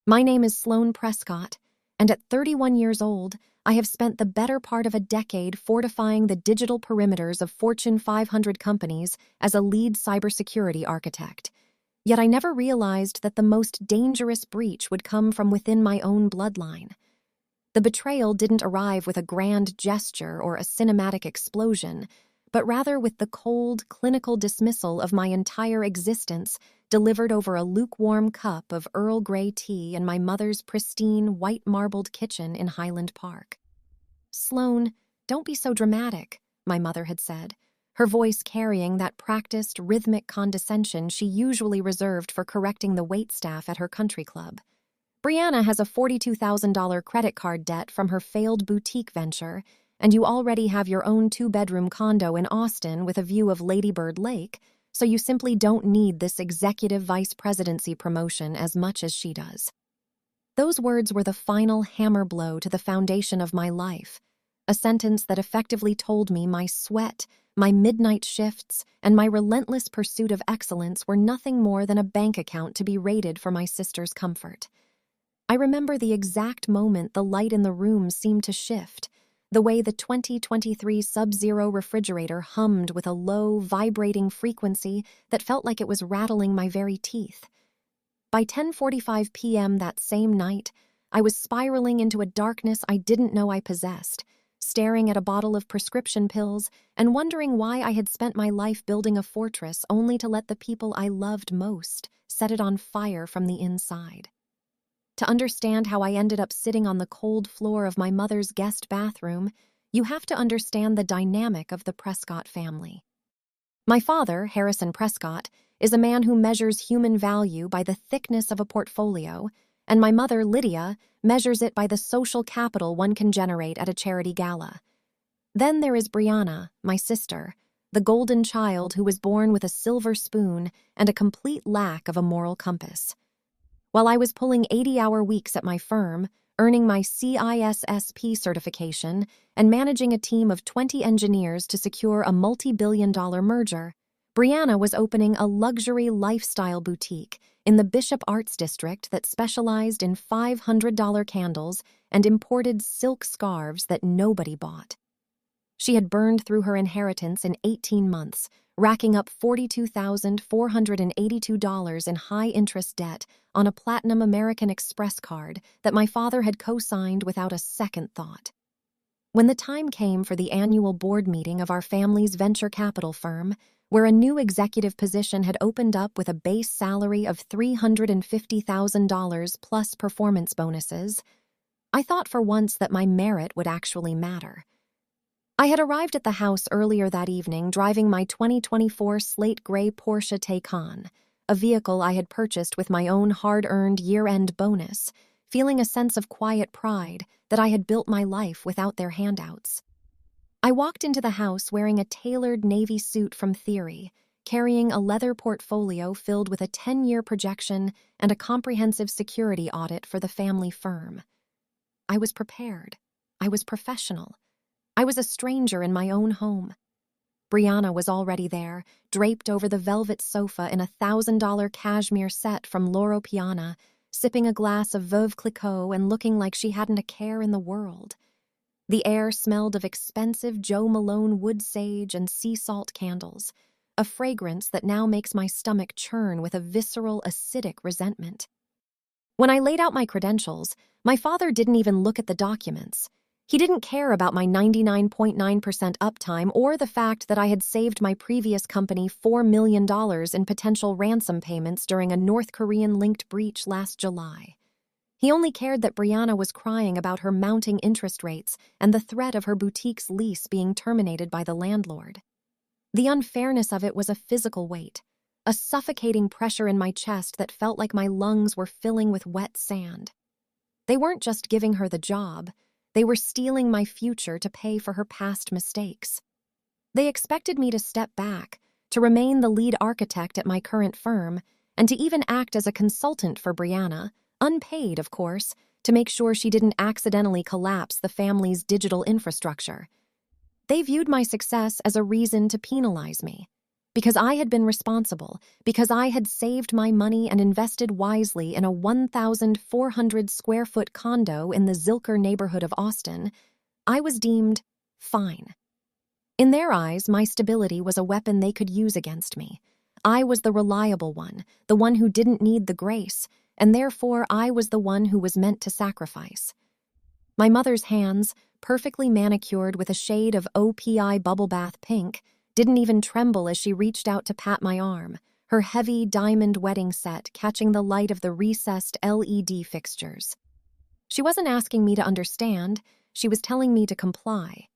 My name is Sloane Prescott, and at 31 years old, I have spent the better part of a decade fortifying the digital perimeters of Fortune 500 companies as a lead cybersecurity architect. Yet I never realized that the most dangerous breach would come from within my own bloodline. The betrayal didn't arrive with a grand gesture or a cinematic explosion, but rather with the cold, clinical dismissal of my entire existence delivered over a lukewarm cup of Earl Grey tea in my mother's pristine, white-marbled kitchen in Highland Park. "Sloane, don't be so dramatic," my mother had said, her voice carrying that practiced, rhythmic condescension she usually reserved for correcting the waitstaff at her country club. "Brianna has a $42,000 credit card debt from her failed boutique venture, and you already have your own two-bedroom condo in Austin with a view of Lady Bird Lake, so you simply don't need this executive vice presidency promotion as much as she does." Those words were the final hammer blow to the foundation of my life, a sentence that effectively told me my sweat, my midnight shifts, and my relentless pursuit of excellence were nothing more than a bank account to be raided for my sister's comfort. I remember the exact moment the light in the room seemed to shift, the way the 2023 Sub-Zero refrigerator hummed with a low, vibrating frequency that felt like it was rattling my very teeth. By 10:45 p.m. that same night, I was spiraling into a darkness I didn't know I possessed, staring at a bottle of prescription pills and wondering why I had spent my life building a fortress only to let the people I loved most set it on fire from the inside. To understand how I ended up sitting on the cold floor of my mother's guest bathroom, you have to understand the dynamic of the Prescott family. My father, Harrison Prescott, is a man who measures human value by the thickness of a portfolio, and my mother, Lydia, measures it by the social capital one can generate at a charity gala. Then there is Brianna, my sister, the golden child who was born with a silver spoon and a complete lack of a moral compass. While I was pulling 80-hour weeks at my firm, earning my CISSP certification, and managing a team of 20 engineers to secure a multi-billion-dollar merger, Brianna was opening a luxury lifestyle boutique in the Bishop Arts District that specialized in $500 candles and imported silk scarves that nobody bought. She had burned through her inheritance in 18 months, racking up $42,482 in high-interest debt on a platinum American Express card that my father had co-signed without a second thought. When the time came for the annual board meeting of our family's venture capital firm, where a new executive position had opened up with a base salary of $350,000 plus performance bonuses, I thought for once that my merit would actually matter. I had arrived at the house earlier that evening driving my 2024 slate gray Porsche Taycan, a vehicle I had purchased with my own hard-earned year-end bonus, feeling a sense of quiet pride that I had built my life without their handouts. I walked into the house wearing a tailored navy suit from Theory, carrying a leather portfolio filled with a 10-year projection and a comprehensive security audit for the family firm. I was prepared. I was professional. I was a stranger in my own home. Brianna was already there, draped over the velvet sofa in a $1,000 cashmere set from Loro Piana, sipping a glass of Veuve Clicquot and looking like she hadn't a care in the world. The air smelled of expensive Joe Malone wood sage and sea salt candles, a fragrance that now makes my stomach churn with a visceral, acidic resentment. When I laid out my credentials, my father didn't even look at the documents. He didn't care about my 99.9% uptime or the fact that I had saved my previous company $4 million in potential ransom payments during a North Korean-linked breach last July. He only cared that Brianna was crying about her mounting interest rates and the threat of her boutique's lease being terminated by the landlord. The unfairness of it was a physical weight, a suffocating pressure in my chest that felt like my lungs were filling with wet sand. They weren't just giving her the job. They were stealing my future to pay for her past mistakes. They expected me to step back, to remain the lead architect at my current firm, and to even act as a consultant for Brianna, unpaid, of course, to make sure she didn't accidentally collapse the family's digital infrastructure. They viewed my success as a reason to penalize me. because I had been responsible, because I had saved my money and invested wisely in a 1,400 square foot condo in the Zilker neighborhood of Austin, I was deemed fine. In their eyes, my stability was a weapon they could use against me. I was the reliable one, the one who didn't need the grace, and therefore I was the one who was meant to sacrifice. My mother's hands, perfectly manicured with a shade of OPI bubble bath pink, didn't even tremble as she reached out to pat my arm, her heavy diamond wedding set catching the light of the recessed LED fixtures. She wasn't asking me to understand, she was telling me to comply.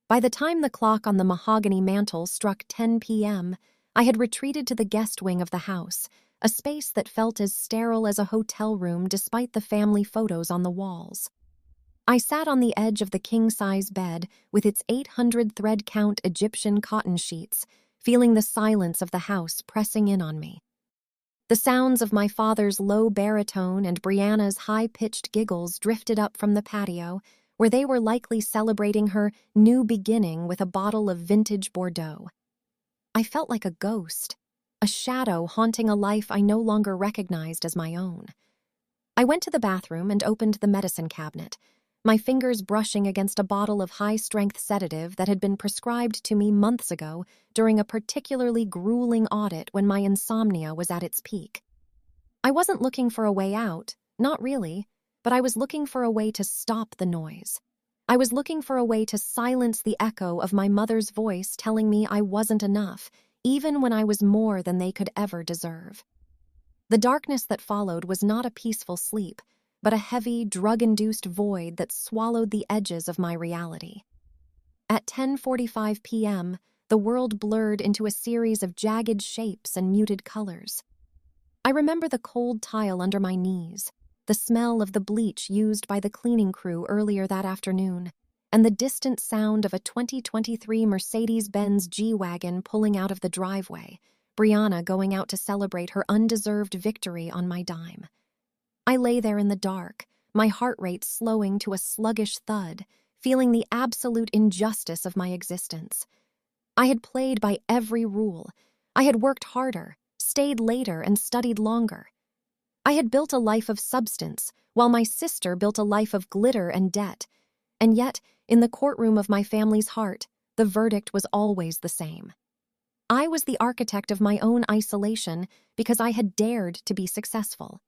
By the time the clock on the mahogany mantel struck 10 p.m., I had retreated to the guest wing of the house, a space that felt as sterile as a hotel room despite the family photos on the walls. I sat on the edge of the king-size bed with its 800 thread-count Egyptian cotton sheets, feeling the silence of the house pressing in on me. The sounds of my father's low baritone and Brianna's high-pitched giggles drifted up from the patio, where they were likely celebrating her new beginning with a bottle of vintage Bordeaux. I felt like a ghost, a shadow haunting a life I no longer recognized as my own. I went to the bathroom and opened the medicine cabinet, my fingers brushing against a bottle of high-strength sedative that had been prescribed to me months ago during a particularly grueling audit when my insomnia was at its peak. I wasn't looking for a way out, not really, but I was looking for a way to stop the noise. I was looking for a way to silence the echo of my mother's voice telling me I wasn't enough, even when I was more than they could ever deserve. The darkness that followed was not a peaceful sleep, but a heavy, drug-induced void that swallowed the edges of my reality. At 10:45 p.m., the world blurred into a series of jagged shapes and muted colors. I remember the cold tile under my knees, the smell of the bleach used by the cleaning crew earlier that afternoon, and the distant sound of a 2023 Mercedes-Benz G-Wagon pulling out of the driveway, Brianna going out to celebrate her undeserved victory on my dime. I lay there in the dark, my heart rate slowing to a sluggish thud, feeling the absolute injustice of my existence. I had played by every rule. I had worked harder, stayed later, and studied longer. I had built a life of substance, while my sister built a life of glitter and debt. And yet, in the courtroom of my family's heart, the verdict was always the same. I was the architect of my own isolation because I had dared to be successful.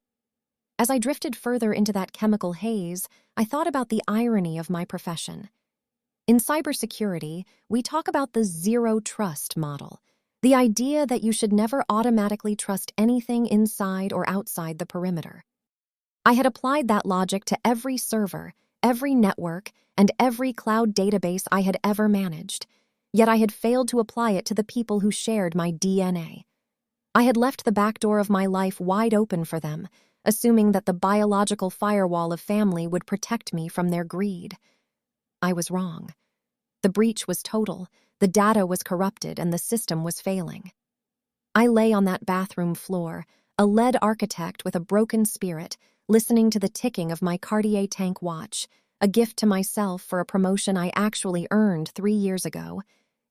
As I drifted further into that chemical haze, I thought about the irony of my profession. In cybersecurity, we talk about the zero trust model, the idea that you should never automatically trust anything inside or outside the perimeter. I had applied that logic to every server, every network, and every cloud database I had ever managed, yet I had failed to apply it to the people who shared my DNA. I had left the back door of my life wide open for them, assuming that the biological firewall of family would protect me from their greed. I was wrong. The breach was total, the data was corrupted, and the system was failing. I lay on that bathroom floor, a lead architect with a broken spirit, listening to the ticking of my Cartier tank watch, a gift to myself for a promotion I actually earned 3 years ago,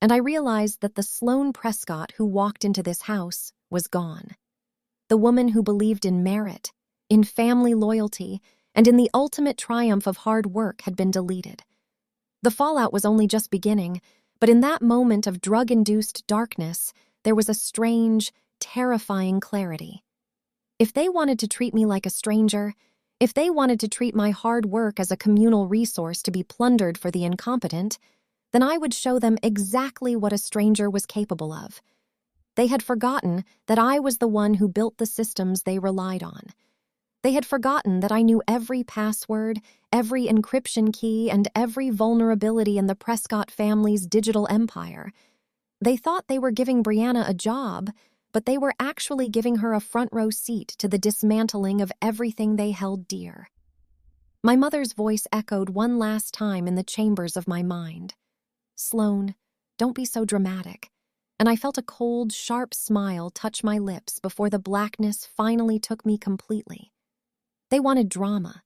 and I realized that the Sloane Prescott who walked into this house was gone. The woman who believed in merit, in family loyalty, and in the ultimate triumph of hard work had been deleted. The fallout was only just beginning, but in that moment of drug-induced darkness, there was a strange, terrifying clarity. If they wanted to treat me like a stranger, if they wanted to treat my hard work as a communal resource to be plundered for the incompetent, then I would show them exactly what a stranger was capable of. They had forgotten that I was the one who built the systems they relied on. They had forgotten that I knew every password, every encryption key, and every vulnerability in the Prescott family's digital empire. They thought they were giving Brianna a job, but they were actually giving her a front-row seat to the dismantling of everything they held dear. My mother's voice echoed one last time in the chambers of my mind. "Sloane, don't be so dramatic." And I felt a cold, sharp smile touch my lips before the blackness finally took me completely. They wanted drama.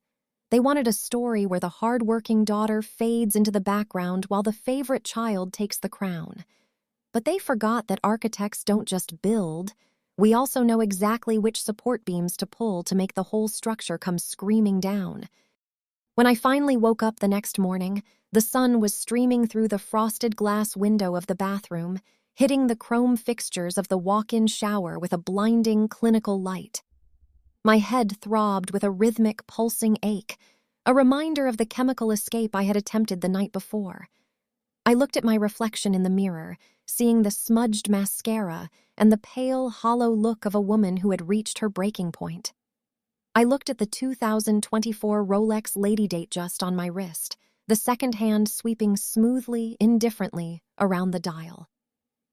They wanted a story where the hard-working daughter fades into the background while the favorite child takes the crown. But they forgot that architects don't just build. We also know exactly which support beams to pull to make the whole structure come screaming down. When I finally woke up the next morning, the sun was streaming through the frosted glass window of the bathroom, hitting the chrome fixtures of the walk-in shower with a blinding clinical light. My head throbbed with a rhythmic, pulsing ache, a reminder of the chemical escape I had attempted the night before. I looked at my reflection in the mirror, seeing the smudged mascara and the pale, hollow look of a woman who had reached her breaking point. I looked at the 2024 Rolex Lady Datejust on my wrist, the second hand sweeping smoothly, indifferently around the dial.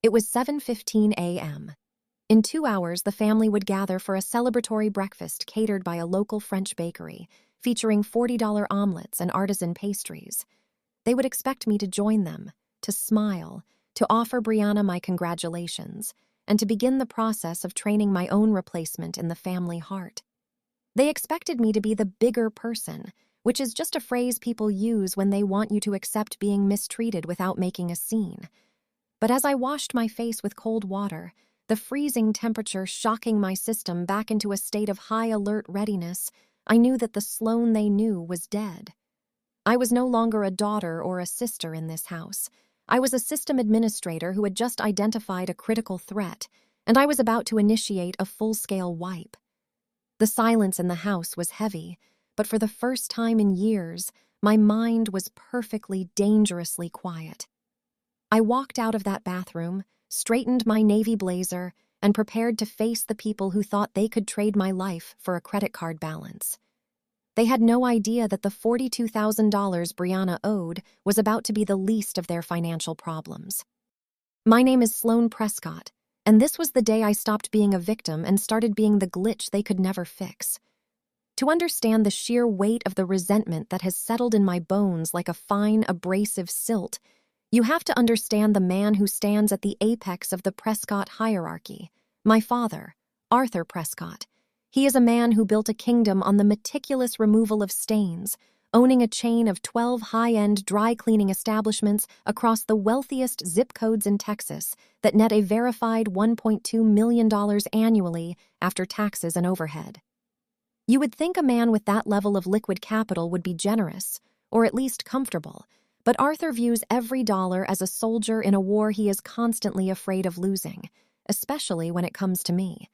It was 7:15 a.m. In 2 hours, the family would gather for a celebratory breakfast catered by a local French bakery, featuring $40 omelets and artisan pastries. They would expect me to join them, to smile, to offer Brianna my congratulations, and to begin the process of training my own replacement in the family heart. They expected me to be the bigger person, which is just a phrase people use when they want you to accept being mistreated without making a scene. But as I washed my face with cold water, the freezing temperature shocking my system back into a state of high alert readiness, I knew that the Sloane they knew was dead. I was no longer a daughter or a sister in this house. I was a system administrator who had just identified a critical threat, and I was about to initiate a full-scale wipe. The silence in the house was heavy, but for the first time in years, my mind was perfectly, dangerously quiet. I walked out of that bathroom, straightened my navy blazer, and prepared to face the people who thought they could trade my life for a credit card balance. They had no idea that the $42,000 Brianna owed was about to be the least of their financial problems. My name is Sloane Prescott, and this was the day I stopped being a victim and started being the glitch they could never fix. To understand the sheer weight of the resentment that has settled in my bones like a fine, abrasive silt, you have to understand the man who stands at the apex of the Prescott hierarchy, my father, Arthur Prescott. He is a man who built a kingdom on the meticulous removal of stains, owning a chain of 12 high-end dry cleaning establishments across the wealthiest zip codes in Texas that net a verified $1.2 million annually after taxes and overhead. You would think a man with that level of liquid capital would be generous, or at least comfortable, but Arthur views every dollar as a soldier in a war he is constantly afraid of losing, especially when it comes to me.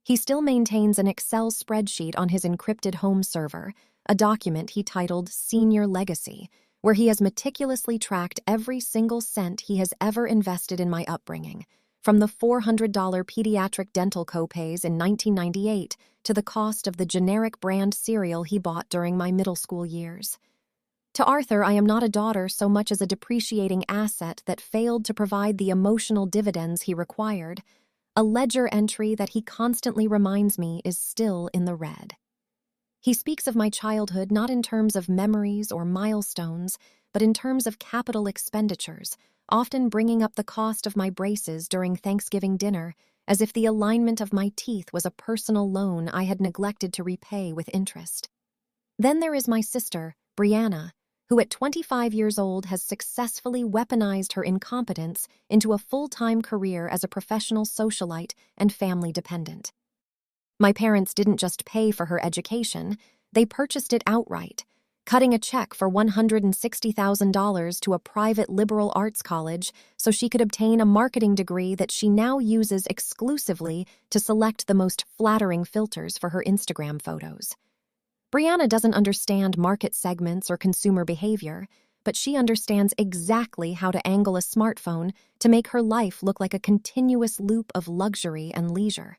He still maintains an Excel spreadsheet on his encrypted home server, a document he titled Senior Legacy, where he has meticulously tracked every single cent he has ever invested in my upbringing, from the $400 pediatric dental copays in 1998 to the cost of the generic brand cereal he bought during my middle school years. To Arthur, I am not a daughter so much as a depreciating asset that failed to provide the emotional dividends he required, a ledger entry that he constantly reminds me is still in the red. He speaks of my childhood not in terms of memories or milestones, but in terms of capital expenditures, often bringing up the cost of my braces during Thanksgiving dinner, as if the alignment of my teeth was a personal loan I had neglected to repay with interest. Then there is my sister, Brianna, who at 25 years old has successfully weaponized her incompetence into a full-time career as a professional socialite and family dependent. My parents didn't just pay for her education, they purchased it outright, cutting a check for $160,000 to a private liberal arts college so she could obtain a marketing degree that she now uses exclusively to select the most flattering filters for her Instagram photos. Brianna doesn't understand market segments or consumer behavior, but she understands exactly how to angle a smartphone to make her life look like a continuous loop of luxury and leisure.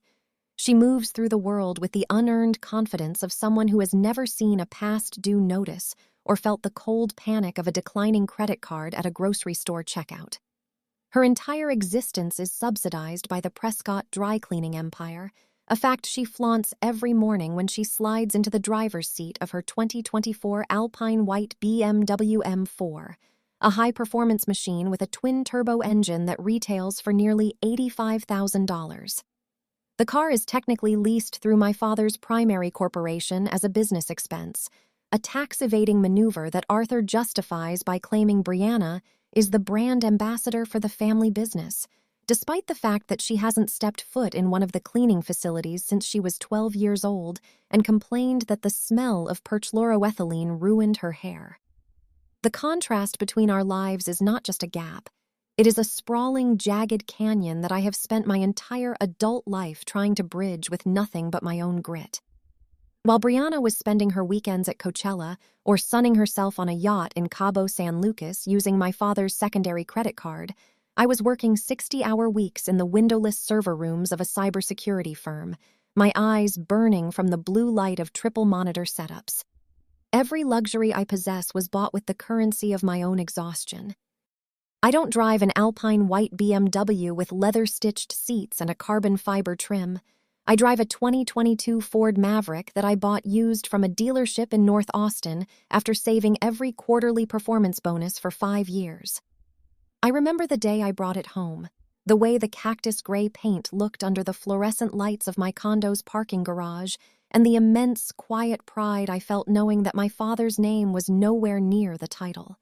She moves through the world with the unearned confidence of someone who has never seen a past due notice or felt the cold panic of a declining credit card at a grocery store checkout. Her entire existence is subsidized by the Prescott dry cleaning empire, a fact she flaunts every morning when she slides into the driver's seat of her 2024 Alpine White BMW M4, a high-performance machine with a twin-turbo engine that retails for nearly $85,000. The car is technically leased through my father's primary corporation as a business expense, a tax-evading maneuver that Arthur justifies by claiming Brianna is the brand ambassador for the family business, despite the fact that she hasn't stepped foot in one of the cleaning facilities since she was 12 years old and complained that the smell of perchloroethylene ruined her hair. The contrast between our lives is not just a gap. It is a sprawling, jagged canyon that I have spent my entire adult life trying to bridge with nothing but my own grit. While Brianna was spending her weekends at Coachella or sunning herself on a yacht in Cabo San Lucas using my father's secondary credit card, I was working 60-hour weeks in the windowless server rooms of a cybersecurity firm, my eyes burning from the blue light of triple monitor setups. Every luxury I possess was bought with the currency of my own exhaustion. I don't drive an alpine white BMW with leather-stitched seats and a carbon fiber trim. I drive a 2022 Ford Maverick that I bought used from a dealership in North Austin after saving every quarterly performance bonus for 5 years. I remember the day I brought it home, the way the cactus gray paint looked under the fluorescent lights of my condo's parking garage, and the immense, quiet pride I felt knowing that my father's name was nowhere near the title.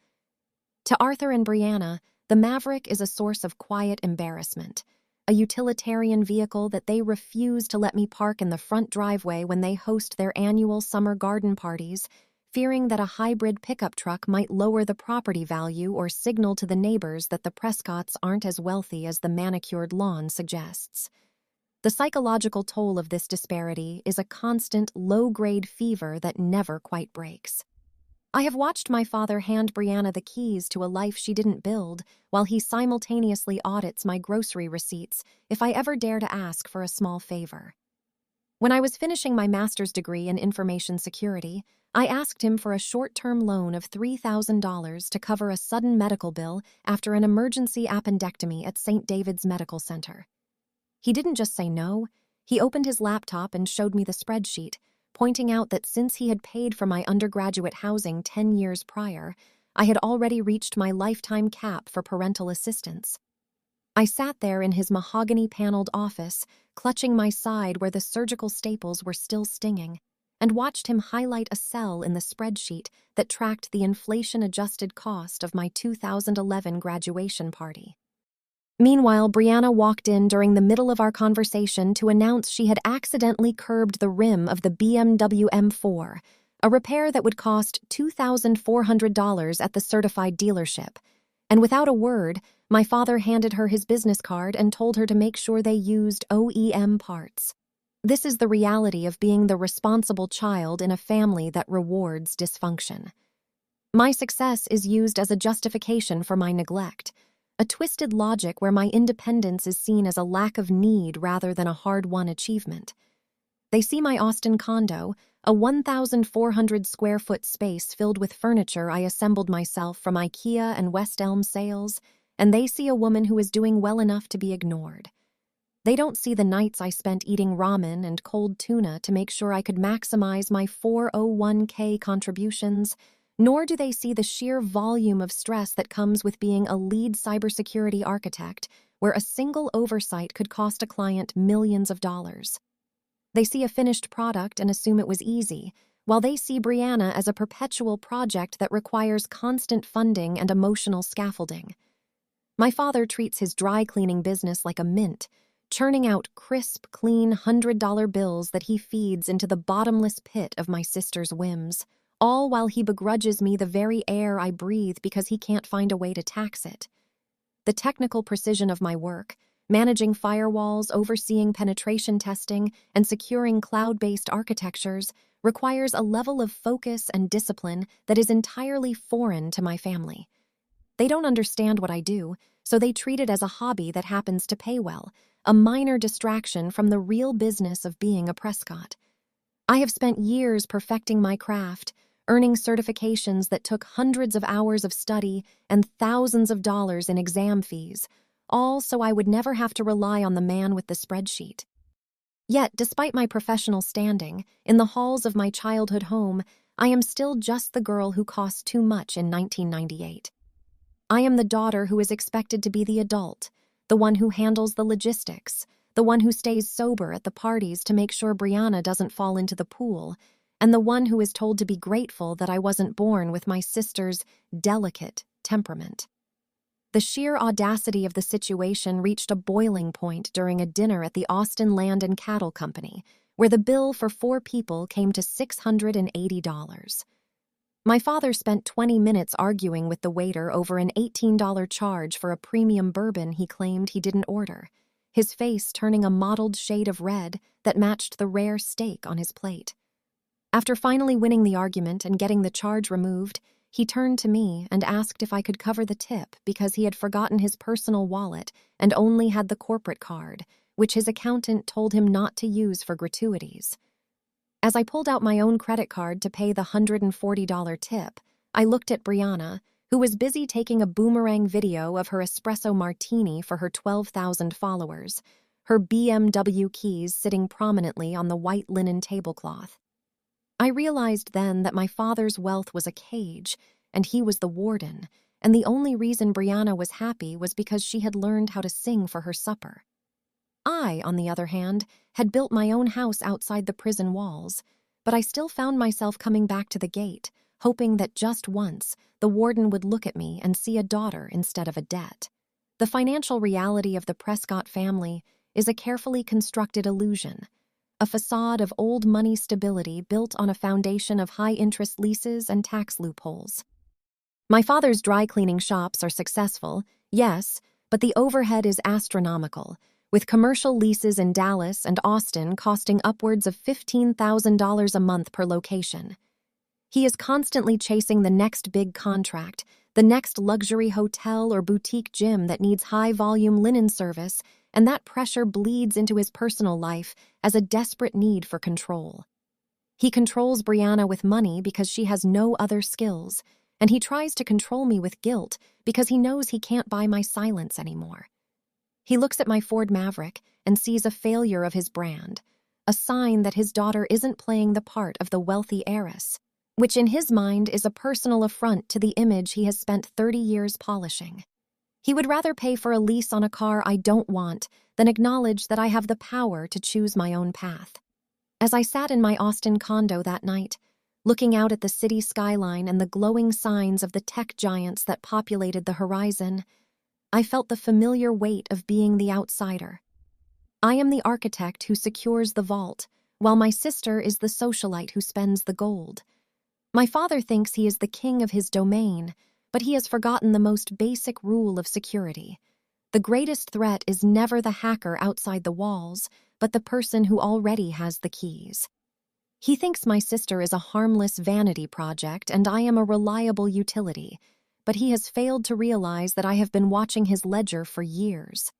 To Arthur and Brianna, the Maverick is a source of quiet embarrassment, a utilitarian vehicle that they refuse to let me park in the front driveway when they host their annual summer garden parties, fearing that a hybrid pickup truck might lower the property value or signal to the neighbors that the Prescotts aren't as wealthy as the manicured lawn suggests. The psychological toll of this disparity is a constant, low-grade fever that never quite breaks. I have watched my father hand Brianna the keys to a life she didn't build, while he simultaneously audits my grocery receipts if I ever dare to ask for a small favor. When I was finishing my master's degree in information security, I asked him for a short-term loan of $3,000 to cover a sudden medical bill after an emergency appendectomy at St. David's Medical Center. He didn't just say no, he opened his laptop and showed me the spreadsheet, pointing out that since he had paid for my undergraduate housing 10 years prior, I had already reached my lifetime cap for parental assistance. I sat there in his mahogany-paneled office, clutching my side where the surgical staples were still stinging, and watched him highlight a cell in the spreadsheet that tracked the inflation-adjusted cost of my 2011 graduation party. Meanwhile, Brianna walked in during the middle of our conversation to announce she had accidentally curbed the rim of the BMW M4, a repair that would cost $2,400 at the certified dealership. And without a word, my father handed her his business card and told her to make sure they used OEM parts. This is the reality of being the responsible child in a family that rewards dysfunction. My success is used as a justification for my neglect, a twisted logic where my independence is seen as a lack of need rather than a hard-won achievement. They see my Austin condo, a 1,400-square-foot space filled with furniture I assembled myself from IKEA and West Elm sales, and they see a woman who is doing well enough to be ignored. They don't see the nights I spent eating ramen and cold tuna to make sure I could maximize my 401k contributions, nor do they see the sheer volume of stress that comes with being a lead cybersecurity architect, where a single oversight could cost a client millions of dollars. They see a finished product and assume it was easy, while they see Brianna as a perpetual project that requires constant funding and emotional scaffolding. My father treats his dry cleaning business like a mint, churning out crisp, clean $100 bills that he feeds into the bottomless pit of my sister's whims, all while he begrudges me the very air I breathe because he can't find a way to tax it. The technical precision of my work, managing firewalls, overseeing penetration testing, and securing cloud-based architectures, requires a level of focus and discipline that is entirely foreign to my family. They don't understand what I do, so they treat it as a hobby that happens to pay well, a minor distraction from the real business of being a Prescott. I have spent years perfecting my craft, earning certifications that took hundreds of hours of study and thousands of dollars in exam fees, all so I would never have to rely on the man with the spreadsheet. Yet, despite my professional standing, in the halls of my childhood home, I am still just the girl who cost too much in 1998. I am the daughter who is expected to be the adult, the one who handles the logistics, the one who stays sober at the parties to make sure Brianna doesn't fall into the pool, and the one who is told to be grateful that I wasn't born with my sister's delicate temperament. The sheer audacity of the situation reached a boiling point during a dinner at the Austin Land and Cattle Company, where the bill for 4 people came to $680. My father spent 20 minutes arguing with the waiter over an $18 charge for a premium bourbon he claimed he didn't order, his face turning a mottled shade of red that matched the rare steak on his plate. After finally winning the argument and getting the charge removed, he turned to me and asked if I could cover the tip because he had forgotten his personal wallet and only had the corporate card, which his accountant told him not to use for gratuities. As I pulled out my own credit card to pay the $140 tip, I looked at Brianna, who was busy taking a boomerang video of her espresso martini for her 12,000 followers, her BMW keys sitting prominently on the white linen tablecloth. I realized then that my father's wealth was a cage, and he was the warden, and the only reason Brianna was happy was because she had learned how to sing for her supper. I, on the other hand, had built my own house outside the prison walls, but I still found myself coming back to the gate, hoping that just once the warden would look at me and see a daughter instead of a debt. The financial reality of the Prescott family is a carefully constructed illusion, a facade of old money stability built on a foundation of high-interest leases and tax loopholes. My father's dry cleaning shops are successful, yes, but the overhead is astronomical, with commercial leases in Dallas and Austin costing upwards of $15,000 a month per location. He is constantly chasing the next big contract, the next luxury hotel or boutique gym that needs high-volume linen service, and that pressure bleeds into his personal life as a desperate need for control. He controls Brianna with money because she has no other skills, and he tries to control me with guilt because he knows he can't buy my silence anymore. He looks at my Ford Maverick and sees a failure of his brand, a sign that his daughter isn't playing the part of the wealthy heiress, which in his mind is a personal affront to the image he has spent 30 years polishing. He would rather pay for a lease on a car I don't want than acknowledge that I have the power to choose my own path. As I sat in my Austin condo that night, looking out at the city skyline and the glowing signs of the tech giants that populated the horizon, I felt the familiar weight of being the outsider. I am the architect who secures the vault, while my sister is the socialite who spends the gold. My father thinks he is the king of his domain, but he has forgotten the most basic rule of security. The greatest threat is never the hacker outside the walls, but the person who already has the keys. He thinks my sister is a harmless vanity project and I am a reliable utility, but he has failed to realize that I have been watching his ledger for years.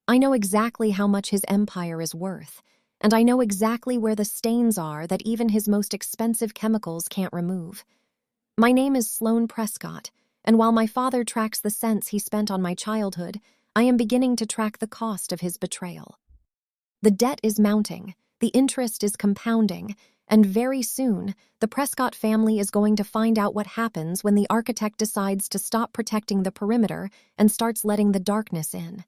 I know exactly how much his empire is worth, and I know exactly where the stains are that even his most expensive chemicals can't remove. My name is Sloane Prescott, and while my father tracks the cents he spent on my childhood, I am beginning to track the cost of his betrayal. The debt is mounting, the interest is compounding, and very soon, the Prescott family is going to find out what happens when the architect decides to stop protecting the perimeter and starts letting the darkness in.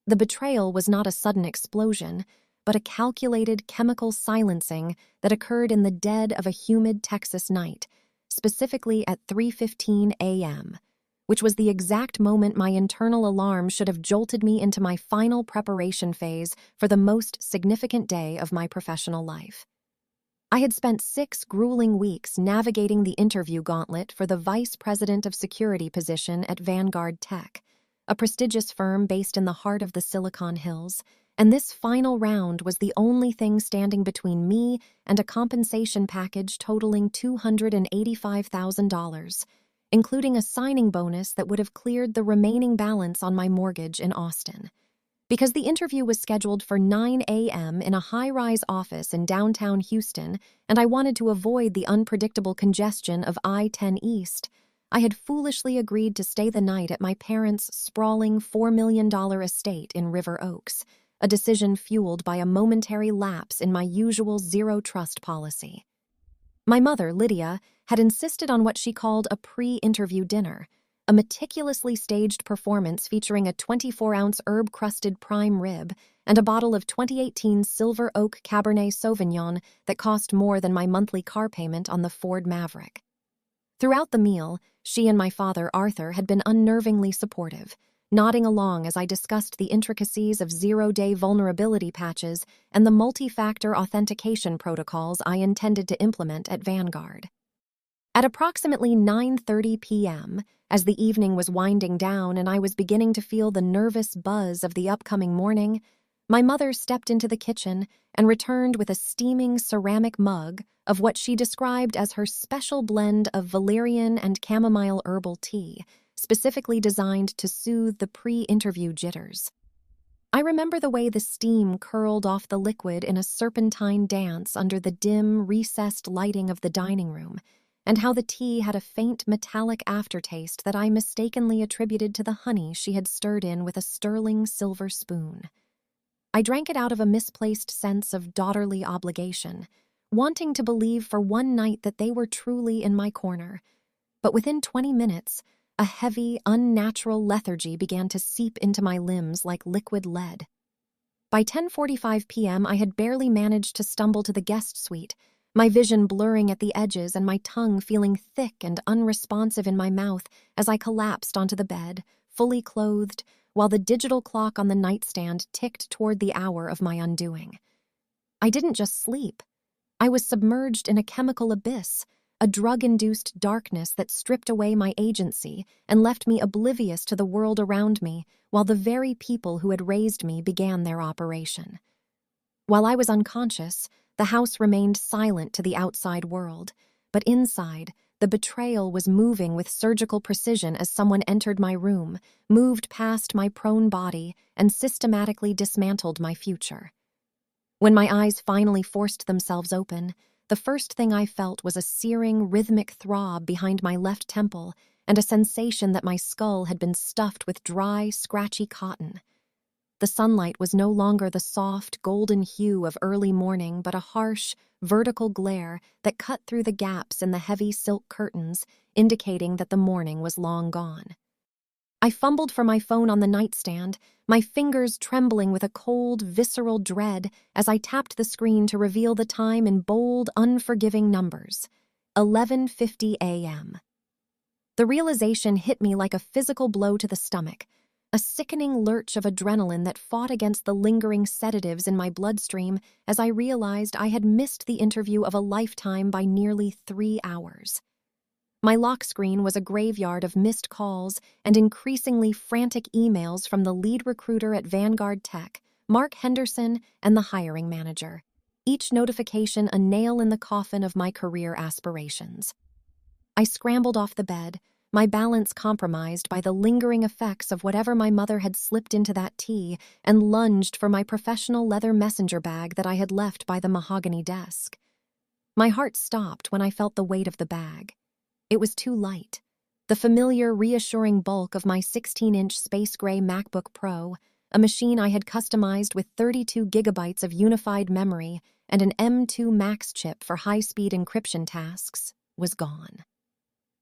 The betrayal was not a sudden explosion, but a calculated chemical silencing that occurred in the dead of a humid Texas night, specifically at 3:15 a.m., which was the exact moment my internal alarm should have jolted me into my final preparation phase for the most significant day of my professional life. I had spent 6 grueling weeks navigating the interview gauntlet for the Vice President of Security position at Vanguard Tech, a prestigious firm based in the heart of the Silicon Hills, and this final round was the only thing standing between me and a compensation package totaling $285,000, including a signing bonus that would have cleared the remaining balance on my mortgage in Austin. Because the interview was scheduled for 9 a.m. in a high-rise office in downtown Houston, and I wanted to avoid the unpredictable congestion of I-10 East, I had foolishly agreed to stay the night at my parents' sprawling $4 million estate in River Oaks, a decision fueled by a momentary lapse in my usual zero-trust policy. My mother, Lydia, had insisted on what she called a pre-interview dinner, a meticulously staged performance featuring a 24-ounce herb-crusted prime rib and a bottle of 2018 Silver Oak Cabernet Sauvignon that cost more than my monthly car payment on the Ford Maverick. Throughout the meal, she and my father, Arthur, had been unnervingly supportive, nodding along as I discussed the intricacies of zero-day vulnerability patches and the multi-factor authentication protocols I intended to implement at Vanguard. At approximately 9:30 p.m., as the evening was winding down and I was beginning to feel the nervous buzz of the upcoming morning, my mother stepped into the kitchen and returned with a steaming ceramic mug of what she described as her special blend of valerian and chamomile herbal tea, specifically designed to soothe the pre-interview jitters. I remember the way the steam curled off the liquid in a serpentine dance under the dim, recessed lighting of the dining room, and how the tea had a faint metallic aftertaste that I mistakenly attributed to the honey she had stirred in with a sterling silver spoon. I drank it out of a misplaced sense of daughterly obligation, wanting to believe for one night that they were truly in my corner. But within 20 minutes, a heavy, unnatural lethargy began to seep into my limbs like liquid lead. By 10:45 p.m., I had barely managed to stumble to the guest suite, my vision blurring at the edges and my tongue feeling thick and unresponsive in my mouth as I collapsed onto the bed, fully clothed, while the digital clock on the nightstand ticked toward the hour of my undoing. I didn't just sleep. I was submerged in a chemical abyss, a drug-induced darkness that stripped away my agency and left me oblivious to the world around me while the very people who had raised me began their operation. While I was unconscious, the house remained silent to the outside world, but inside, the betrayal was moving with surgical precision as someone entered my room, moved past my prone body, and systematically dismantled my future. When my eyes finally forced themselves open, the first thing I felt was a searing, rhythmic throb behind my left temple and a sensation that my skull had been stuffed with dry, scratchy cotton. The sunlight was no longer the soft, golden hue of early morning, but a harsh, vertical glare that cut through the gaps in the heavy silk curtains, indicating that the morning was long gone. I fumbled for my phone on the nightstand, my fingers trembling with a cold, visceral dread as I tapped the screen to reveal the time in bold, unforgiving numbers: 11:50 a.m. The realization hit me like a physical blow to the stomach, a sickening lurch of adrenaline that fought against the lingering sedatives in my bloodstream as I realized I had missed the interview of a lifetime by nearly 3 hours. My lock screen was a graveyard of missed calls and increasingly frantic emails from the lead recruiter at Vanguard Tech, Mark Henderson, and the hiring manager, each notification a nail in the coffin of my career aspirations. I scrambled off the bed, my balance compromised by the lingering effects of whatever my mother had slipped into that tea, and lunged for my professional leather messenger bag that I had left by the mahogany desk. My heart stopped when I felt the weight of the bag. It was too light. The familiar, reassuring bulk of my 16-inch space gray MacBook Pro, a machine I had customized with 32 gigabytes of unified memory and an M2 Max chip for high-speed encryption tasks, was gone.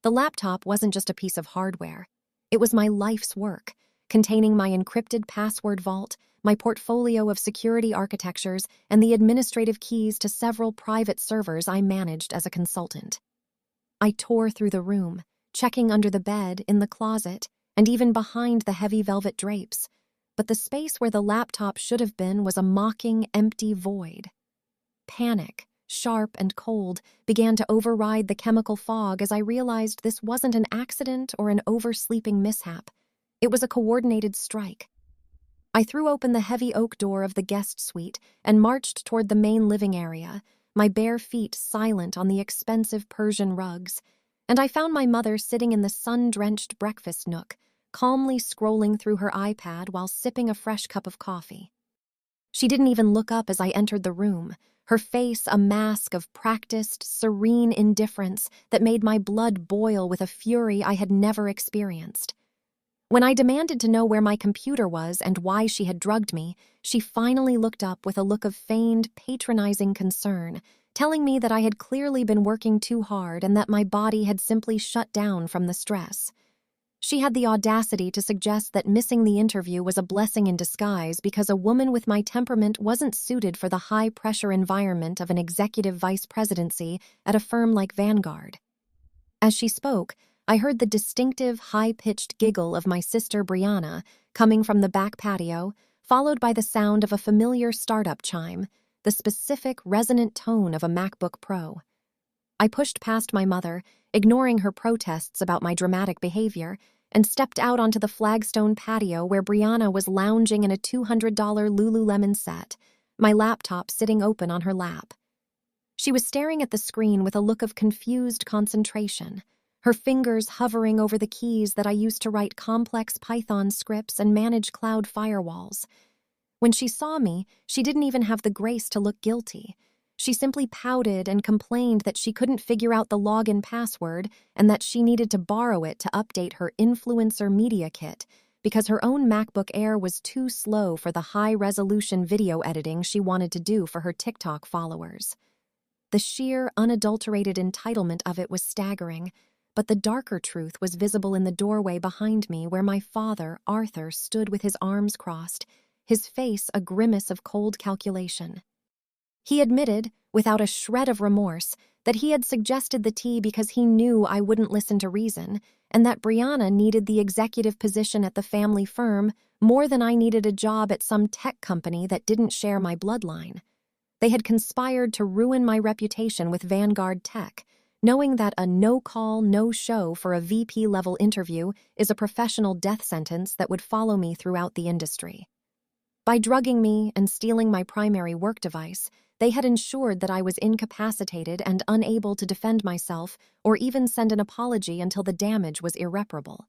The laptop wasn't just a piece of hardware. It was my life's work, containing my encrypted password vault, my portfolio of security architectures, and the administrative keys to several private servers I managed as a consultant. I tore through the room, checking under the bed, in the closet, and even behind the heavy velvet drapes, but the space where the laptop should have been was a mocking, empty void. Panic, sharp and cold, began to override the chemical fog as I realized this wasn't an accident or an oversleeping mishap. It was a coordinated strike. I threw open the heavy oak door of the guest suite and marched toward the main living area, my bare feet silent on the expensive Persian rugs, and I found my mother sitting in the sun-drenched breakfast nook, calmly scrolling through her iPad while sipping a fresh cup of coffee. She didn't even look up as I entered the room, her face a mask of practiced, serene indifference that made my blood boil with a fury I had never experienced. When I demanded to know where my computer was and why she had drugged me, she finally looked up with a look of feigned, patronizing concern, telling me that I had clearly been working too hard and that my body had simply shut down from the stress. She had the audacity to suggest that missing the interview was a blessing in disguise because a woman with my temperament wasn't suited for the high-pressure environment of an executive vice presidency at a firm like Vanguard. As she spoke, I heard the distinctive, high-pitched giggle of my sister Brianna coming from the back patio, followed by the sound of a familiar startup chime, the specific, resonant tone of a MacBook Pro. I pushed past my mother, ignoring her protests about my dramatic behavior, and stepped out onto the flagstone patio where Brianna was lounging in a $200 Lululemon set, my laptop sitting open on her lap. She was staring at the screen with a look of confused concentration, her fingers hovering over the keys that I used to write complex Python scripts and manage cloud firewalls. When she saw me, she didn't even have the grace to look guilty. She simply pouted and complained that she couldn't figure out the login password and that she needed to borrow it to update her influencer media kit because her own MacBook Air was too slow for the high-resolution video editing she wanted to do for her TikTok followers. The sheer, unadulterated entitlement of it was staggering, but the darker truth was visible in the doorway behind me where my father, Arthur, stood with his arms crossed, his face a grimace of cold calculation. He admitted, without a shred of remorse, that he had suggested the tea because he knew I wouldn't listen to reason, and that Brianna needed the executive position at the family firm more than I needed a job at some tech company that didn't share my bloodline. They had conspired to ruin my reputation with Vanguard Tech, knowing that a no-call, no-show for a VP-level interview is a professional death sentence that would follow me throughout the industry. By drugging me and stealing my primary work device, they had ensured that I was incapacitated and unable to defend myself or even send an apology until the damage was irreparable.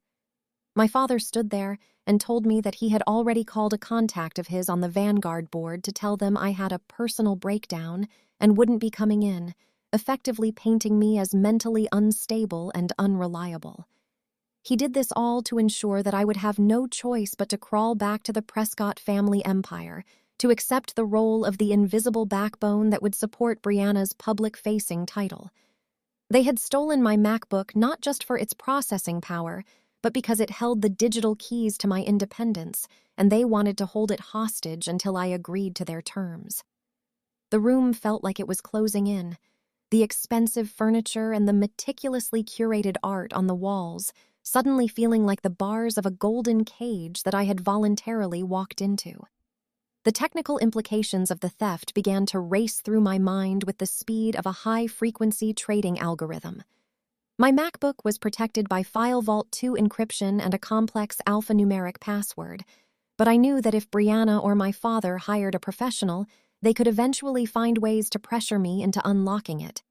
My father stood there and told me that he had already called a contact of his on the Vanguard board to tell them I had a personal breakdown and wouldn't be coming in, effectively painting me as mentally unstable and unreliable. He did this all to ensure that I would have no choice but to crawl back to the Prescott family empire, to accept the role of the invisible backbone that would support Brianna's public-facing title. They had stolen my MacBook not just for its processing power, but because it held the digital keys to my independence, and they wanted to hold it hostage until I agreed to their terms. The room felt like it was closing in. The expensive furniture and the meticulously curated art on the walls suddenly feeling like the bars of a golden cage that I had voluntarily walked into. The technical implications of the theft began to race through my mind with the speed of a high-frequency trading algorithm. My MacBook was protected by File Vault 2 encryption and a complex alphanumeric password, but I knew that if Brianna or my father hired a professional, they could eventually find ways to pressure me into unlocking it.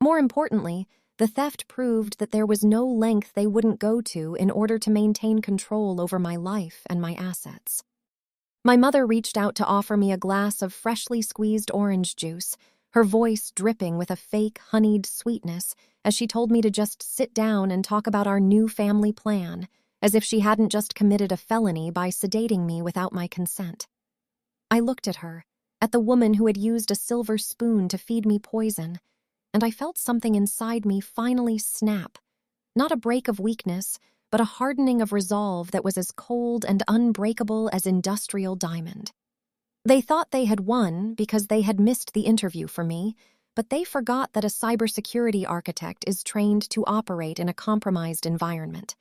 More importantly, the theft proved that there was no length they wouldn't go to in order to maintain control over my life and my assets. My mother reached out to offer me a glass of freshly squeezed orange juice, her voice dripping with a fake, honeyed sweetness as she told me to just sit down and talk about our new family plan, as if she hadn't just committed a felony by sedating me without my consent. I looked at her, at the woman who had used a silver spoon to feed me poison, and I felt something inside me finally snap. Not a break of weakness, but a hardening of resolve that was as cold and unbreakable as industrial diamond. They thought they had won because they had missed the interview for me, but they forgot that a cybersecurity architect is trained to operate in a compromised environment.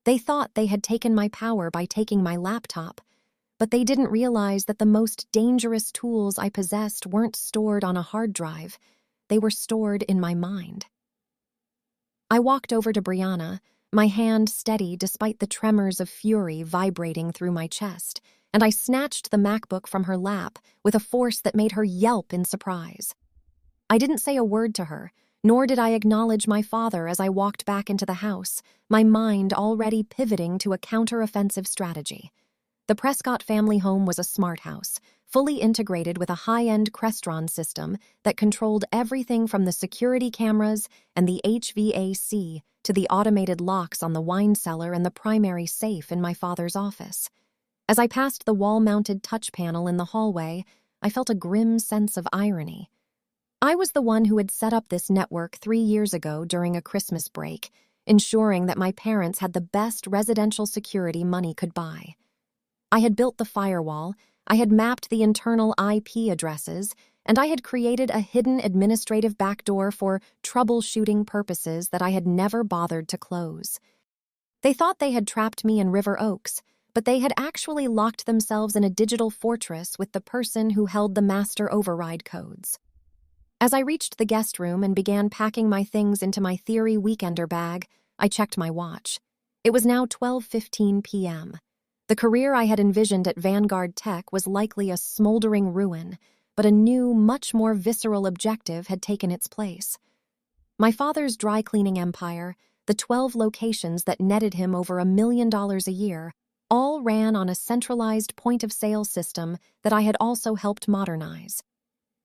They thought they had taken my power by taking my laptop, but they didn't realize that the most dangerous tools I possessed weren't stored on a hard drive. They were stored in my mind. I walked over to Brianna, my hand steady despite the tremors of fury vibrating through my chest, and I snatched the MacBook from her lap with a force that made her yelp in surprise. I didn't say a word to her, nor did I acknowledge my father as I walked back into the house, my mind already pivoting to a counter-offensive strategy. The Prescott family home was a smart house, fully integrated with a high-end Crestron system that controlled everything from the security cameras and the HVAC to the automated locks on the wine cellar and the primary safe in my father's office. As I passed the wall-mounted touch panel in the hallway, I felt a grim sense of irony. I was the one who had set up this network 3 years ago during a Christmas break, ensuring that my parents had the best residential security money could buy. I had built the firewall, I had mapped the internal IP addresses, and I had created a hidden administrative backdoor for troubleshooting purposes that I had never bothered to close. They thought they had trapped me in River Oaks, but they had actually locked themselves in a digital fortress with the person who held the master override codes. As I reached the guest room and began packing my things into my theory weekender bag, I checked my watch. It was now 12:15 p.m. The career I had envisioned at Vanguard Tech was likely a smoldering ruin, but a new, much more visceral objective had taken its place. My father's dry cleaning empire, the 12 locations that netted him over $1 million a year, all ran on a centralized point-of-sale system that I had also helped modernize.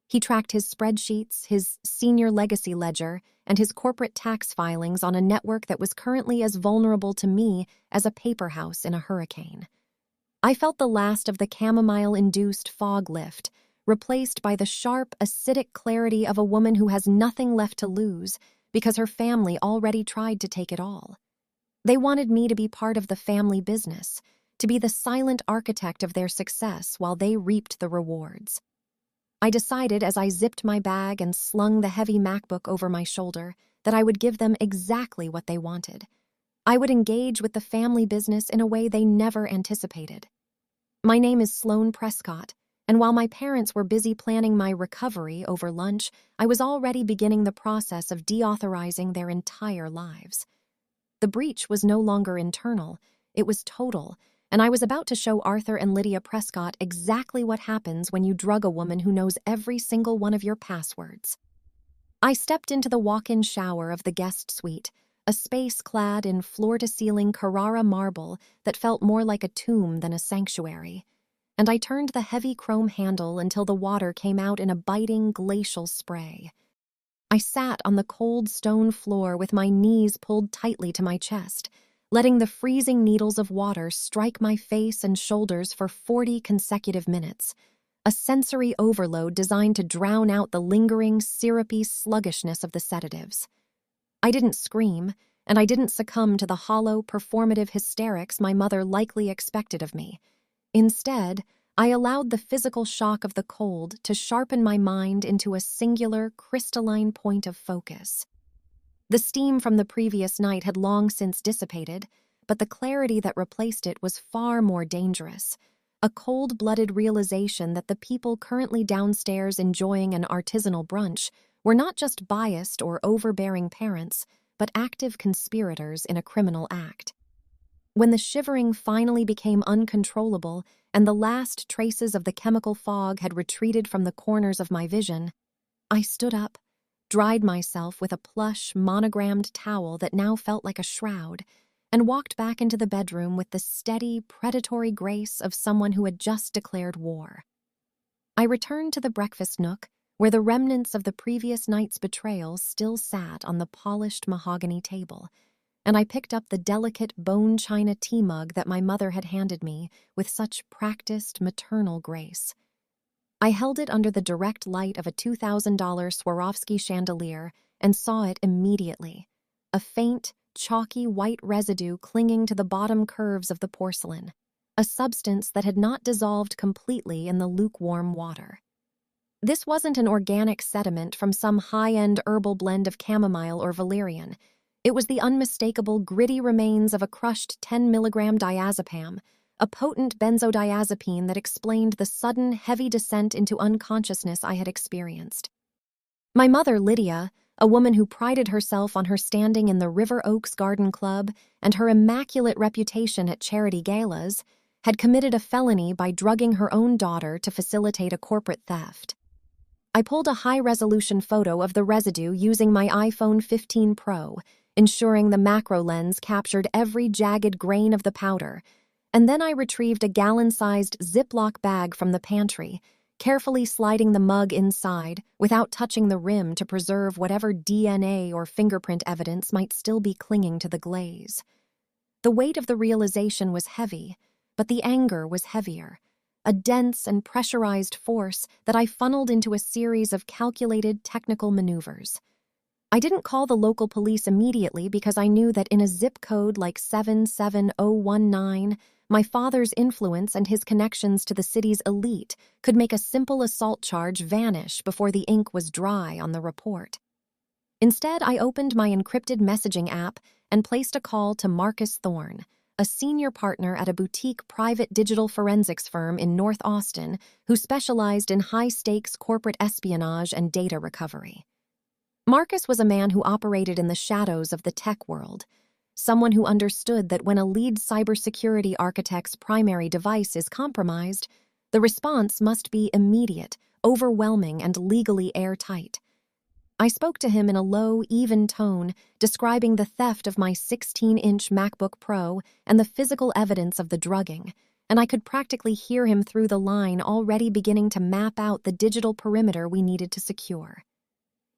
He tracked his spreadsheets, his senior legacy ledger, and his corporate tax filings on a network that was currently as vulnerable to me as a paper house in a hurricane. I felt the last of the chamomile-induced fog lift, replaced by the sharp, acidic clarity of a woman who has nothing left to lose because her family already tried to take it all. They wanted me to be part of the family business, to be the silent architect of their success while they reaped the rewards. I decided as I zipped my bag and slung the heavy MacBook over my shoulder that I would give them exactly what they wanted. I would engage with the family business in a way they never anticipated. My name is Sloane Prescott, and while my parents were busy planning my recovery over lunch, I was already beginning the process of deauthorizing their entire lives. The breach was no longer internal, it was total, and I was about to show Arthur and Lydia Prescott exactly what happens when you drug a woman who knows every single one of your passwords. I stepped into the walk-in shower of the guest suite, a space clad in floor-to-ceiling Carrara marble that felt more like a tomb than a sanctuary, and I turned the heavy chrome handle until the water came out in a biting glacial spray. I sat on the cold stone floor with my knees pulled tightly to my chest, letting the freezing needles of water strike my face and shoulders for 40 consecutive minutes, a sensory overload designed to drown out the lingering, syrupy sluggishness of the sedatives. I didn't scream, and I didn't succumb to the hollow, performative hysterics my mother likely expected of me. Instead, I allowed the physical shock of the cold to sharpen my mind into a singular, crystalline point of focus. The steam from the previous night had long since dissipated, but the clarity that replaced it was far more dangerous, a cold-blooded realization that the people currently downstairs enjoying an artisanal brunch were not just biased or overbearing parents, but active conspirators in a criminal act. When the shivering finally became uncontrollable and the last traces of the chemical fog had retreated from the corners of my vision, I stood up, dried myself with a plush, monogrammed towel that now felt like a shroud, and walked back into the bedroom with the steady, predatory grace of someone who had just declared war. I returned to the breakfast nook, where the remnants of the previous night's betrayal still sat on the polished mahogany table, and I picked up the delicate bone china tea mug that my mother had handed me with such practiced maternal grace. I held it under the direct light of a $2,000 Swarovski chandelier and saw it immediately, a faint, chalky white residue clinging to the bottom curves of the porcelain, a substance that had not dissolved completely in the lukewarm water. This wasn't an organic sediment from some high-end herbal blend of chamomile or valerian. It was the unmistakable, gritty remains of a crushed 10-milligram diazepam, a potent benzodiazepine that explained the sudden, heavy descent into unconsciousness I had experienced. My mother, Lydia, a woman who prided herself on her standing in the River Oaks Garden Club and her immaculate reputation at charity galas, had committed a felony by drugging her own daughter to facilitate a corporate theft. I pulled a high-resolution photo of the residue using my iPhone 15 Pro, ensuring the macro lens captured every jagged grain of the powder, and then I retrieved a gallon-sized Ziploc bag from the pantry, carefully sliding the mug inside without touching the rim to preserve whatever DNA or fingerprint evidence might still be clinging to the glaze. The weight of the realization was heavy, but the anger was heavier, a dense and pressurized force that I funneled into a series of calculated technical maneuvers. I didn't call the local police immediately because I knew that in a zip code like 77019, My father's influence and his connections to the city's elite could make a simple assault charge vanish before the ink was dry on the report. Instead, I opened my encrypted messaging app and placed a call to Marcus Thorne, a senior partner at a boutique private digital forensics firm in North Austin who specialized in high-stakes corporate espionage and data recovery. Marcus was a man who operated in the shadows of the tech world, someone who understood that when a lead cybersecurity architect's primary device is compromised, the response must be immediate, overwhelming, and legally airtight. I spoke to him in a low, even tone, describing the theft of my 16-inch MacBook Pro and the physical evidence of the drugging, and I could practically hear him through the line already beginning to map out the digital perimeter we needed to secure.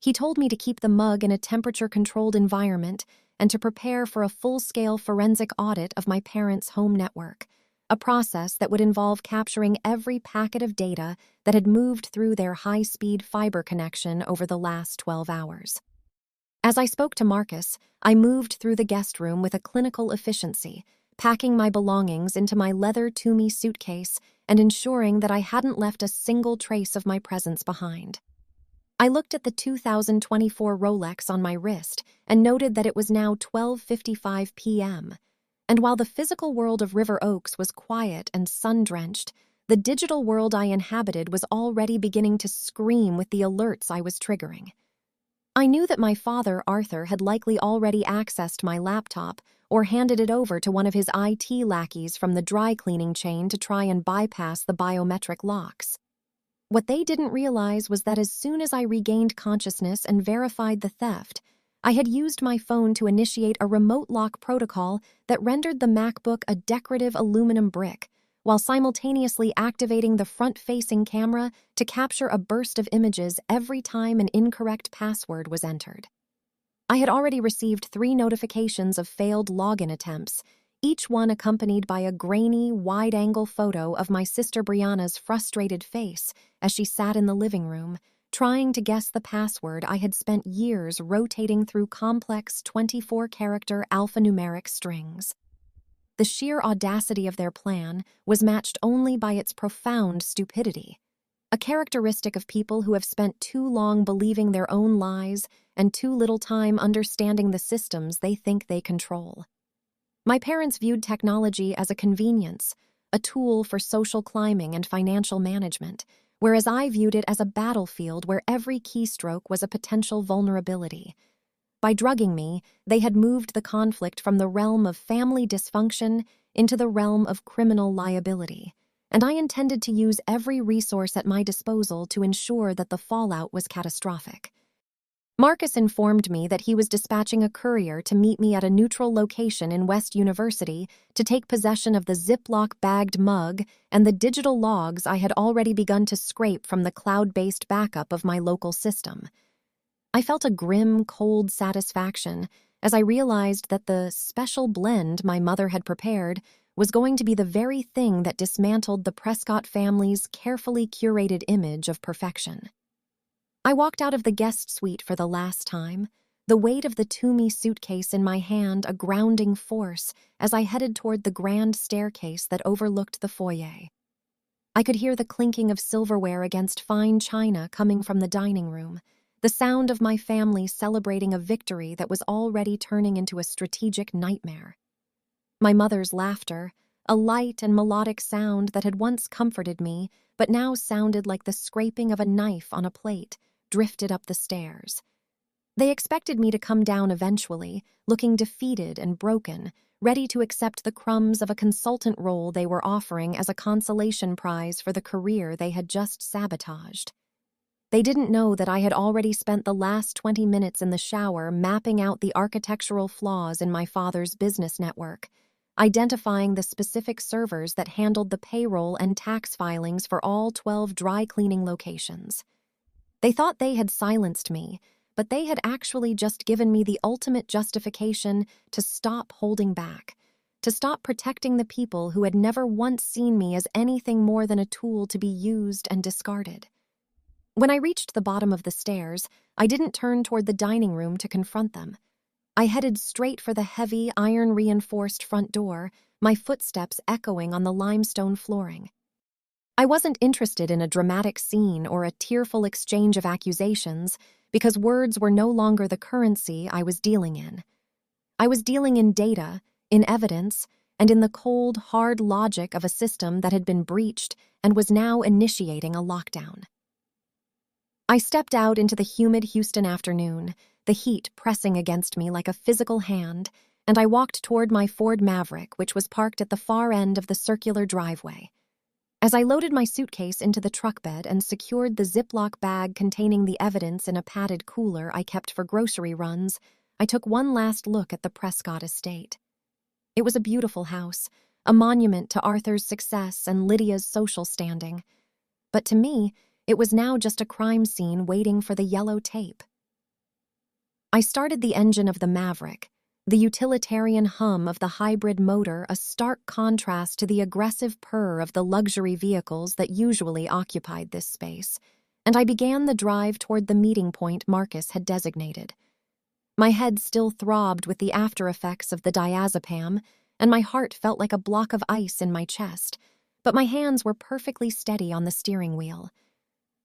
He told me to keep the mug in a temperature-controlled environment and to prepare for a full-scale forensic audit of my parents' home network, a process that would involve capturing every packet of data that had moved through their high-speed fiber connection over the last 12 hours. As I spoke to Marcus, I moved through the guest room with a clinical efficiency, packing my belongings into my leather Toomey suitcase and ensuring that I hadn't left a single trace of my presence behind. I looked at the 2024 Rolex on my wrist and noted that it was now 12:55 p.m., and while the physical world of River Oaks was quiet and sun-drenched, the digital world I inhabited was already beginning to scream with the alerts I was triggering. I knew that my father, Arthur, had likely already accessed my laptop or handed it over to one of his IT lackeys from the dry cleaning chain to try and bypass the biometric locks. What they didn't realize was that as soon as I regained consciousness and verified the theft, I had used my phone to initiate a remote lock protocol that rendered the MacBook a decorative aluminum brick, while simultaneously activating the front-facing camera to capture a burst of images every time an incorrect password was entered. I had already received 3 notifications of failed login attempts, each one accompanied by a grainy, wide-angle photo of my sister Brianna's frustrated face as she sat in the living room, trying to guess the password I had spent years rotating through complex 24-character alphanumeric strings. The sheer audacity of their plan was matched only by its profound stupidity, a characteristic of people who have spent too long believing their own lies and too little time understanding the systems they think they control. My parents viewed technology as a convenience, a tool for social climbing and financial management, whereas I viewed it as a battlefield where every keystroke was a potential vulnerability. By drugging me, they had moved the conflict from the realm of family dysfunction into the realm of criminal liability, and I intended to use every resource at my disposal to ensure that the fallout was catastrophic. Marcus informed me that he was dispatching a courier to meet me at a neutral location in West University to take possession of the Ziploc-bagged mug and the digital logs I had already begun to scrape from the cloud-based backup of my local system. I felt a grim, cold satisfaction as I realized that the special blend my mother had prepared was going to be the very thing that dismantled the Prescott family's carefully curated image of perfection. I walked out of the guest suite for the last time, the weight of the Toomey suitcase in my hand a grounding force as I headed toward the grand staircase that overlooked the foyer. I could hear the clinking of silverware against fine china coming from the dining room, the sound of my family celebrating a victory that was already turning into a strategic nightmare. My mother's laughter, a light and melodic sound that had once comforted me but now sounded like the scraping of a knife on a plate, drifted up the stairs. They expected me to come down eventually, looking defeated and broken, ready to accept the crumbs of a consultant role they were offering as a consolation prize for the career they had just sabotaged. They didn't know that I had already spent the last 20 minutes in the shower mapping out the architectural flaws in my father's business network, identifying the specific servers that handled the payroll and tax filings for all 12 dry cleaning locations. They thought they had silenced me, but they had actually just given me the ultimate justification to stop holding back, to stop protecting the people who had never once seen me as anything more than a tool to be used and discarded. When I reached the bottom of the stairs, I didn't turn toward the dining room to confront them. I headed straight for the heavy, iron-reinforced front door, my footsteps echoing on the limestone flooring. I wasn't interested in a dramatic scene or a tearful exchange of accusations because words were no longer the currency I was dealing in. I was dealing in data, in evidence, and in the cold, hard logic of a system that had been breached and was now initiating a lockdown. I stepped out into the humid Houston afternoon, the heat pressing against me like a physical hand, and I walked toward my Ford Maverick, which was parked at the far end of the circular driveway. As I loaded my suitcase into the truck bed and secured the Ziploc bag containing the evidence in a padded cooler I kept for grocery runs, I took one last look at the Prescott estate. It was a beautiful house, a monument to Arthur's success and Lydia's social standing. But to me, it was now just a crime scene waiting for the yellow tape. I started the engine of the Maverick, the utilitarian hum of the hybrid motor a stark contrast to the aggressive purr of the luxury vehicles that usually occupied this space, and I began the drive toward the meeting point Marcus had designated. My head still throbbed with the after effects of the diazepam, and my heart felt like a block of ice in my chest, but my hands were perfectly steady on the steering wheel.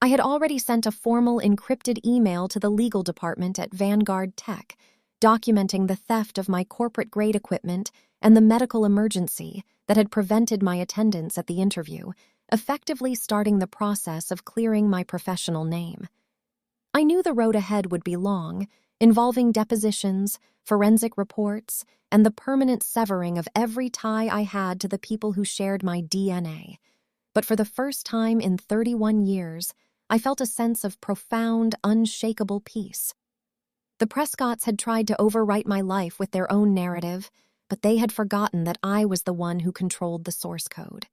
I had already sent a formal encrypted email to the legal department at Vanguard Tech, documenting the theft of my corporate-grade equipment and the medical emergency that had prevented my attendance at the interview, effectively starting the process of clearing my professional name. I knew the road ahead would be long, involving depositions, forensic reports, and the permanent severing of every tie I had to the people who shared my DNA. But for the first time in 31 years, I felt a sense of profound, unshakable peace. The Prescotts had tried to overwrite my life with their own narrative, but they had forgotten that I was the one who controlled the source code.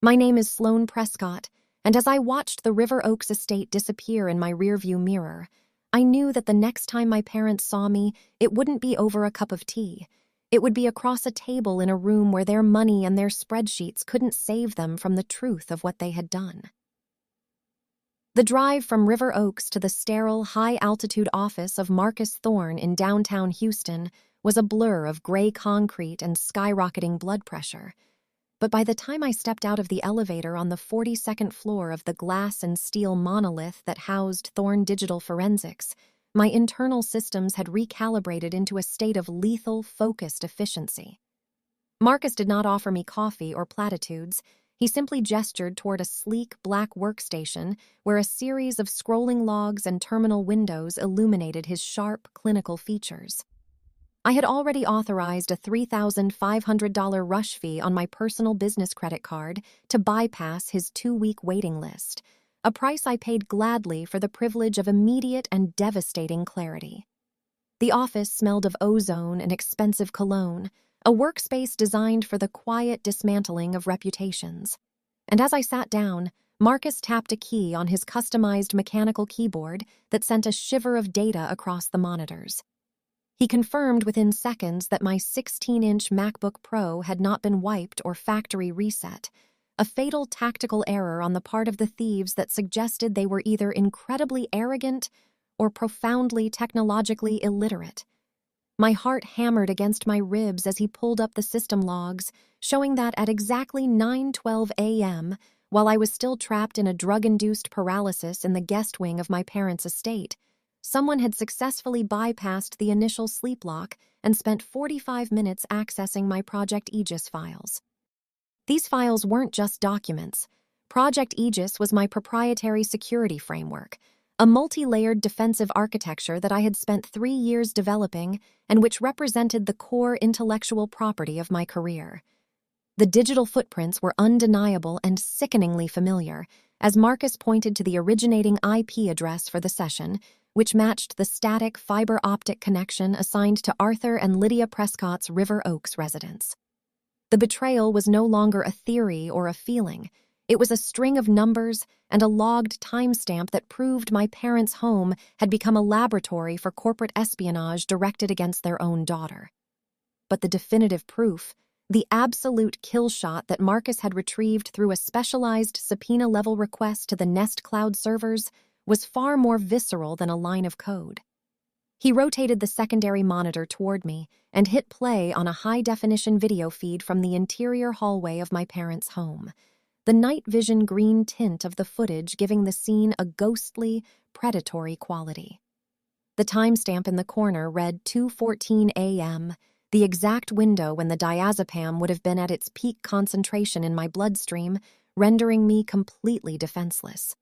My name is Sloane Prescott, and as I watched the River Oaks estate disappear in my rearview mirror, I knew that the next time my parents saw me, it wouldn't be over a cup of tea. It would be across a table in a room where their money and their spreadsheets couldn't save them from the truth of what they had done. The drive from River Oaks to the sterile, high-altitude office of Marcus Thorne in downtown Houston was a blur of gray concrete and skyrocketing blood pressure. But by the time I stepped out of the elevator on the 42nd floor of the glass and steel monolith that housed Thorne Digital Forensics, my internal systems had recalibrated into a state of lethal, focused efficiency. Marcus did not offer me coffee or platitudes. He simply gestured toward a sleek black workstation where a series of scrolling logs and terminal windows illuminated his sharp, clinical features. I had already authorized a $3,500 rush fee on my personal business credit card to bypass his 2-week waiting list, a price I paid gladly for the privilege of immediate and devastating clarity. The office smelled of ozone and expensive cologne, a workspace designed for the quiet dismantling of reputations. And as I sat down, Marcus tapped a key on his customized mechanical keyboard that sent a shiver of data across the monitors. He confirmed within seconds that my 16-inch MacBook Pro had not been wiped or factory reset, a fatal tactical error on the part of the thieves that suggested they were either incredibly arrogant or profoundly technologically illiterate. My heart hammered against my ribs as he pulled up the system logs, showing that at exactly 9:12 a.m., while I was still trapped in a drug-induced paralysis in the guest wing of my parents' estate, someone had successfully bypassed the initial sleep lock and spent 45 minutes accessing my Project Aegis files. These files weren't just documents. Project Aegis was my proprietary security framework, a multi-layered defensive architecture that I had spent 3 years developing and which represented the core intellectual property of my career. The digital footprints were undeniable and sickeningly familiar, as Marcus pointed to the originating IP address for the session, which matched the static fiber optic connection assigned to Arthur and Lydia Prescott's River Oaks residence. The betrayal was no longer a theory or a feeling. It was a string of numbers and a logged timestamp that proved my parents' home had become a laboratory for corporate espionage directed against their own daughter. But the definitive proof, the absolute kill shot that Marcus had retrieved through a specialized subpoena-level request to the Nest Cloud servers, was far more visceral than a line of code. He rotated the secondary monitor toward me and hit play on a high-definition video feed from the interior hallway of my parents' home, the night vision green tint of the footage giving the scene a ghostly, predatory quality. The timestamp in the corner read 2:14 a.m., the exact window when the diazepam would have been at its peak concentration in my bloodstream, rendering me completely defenseless.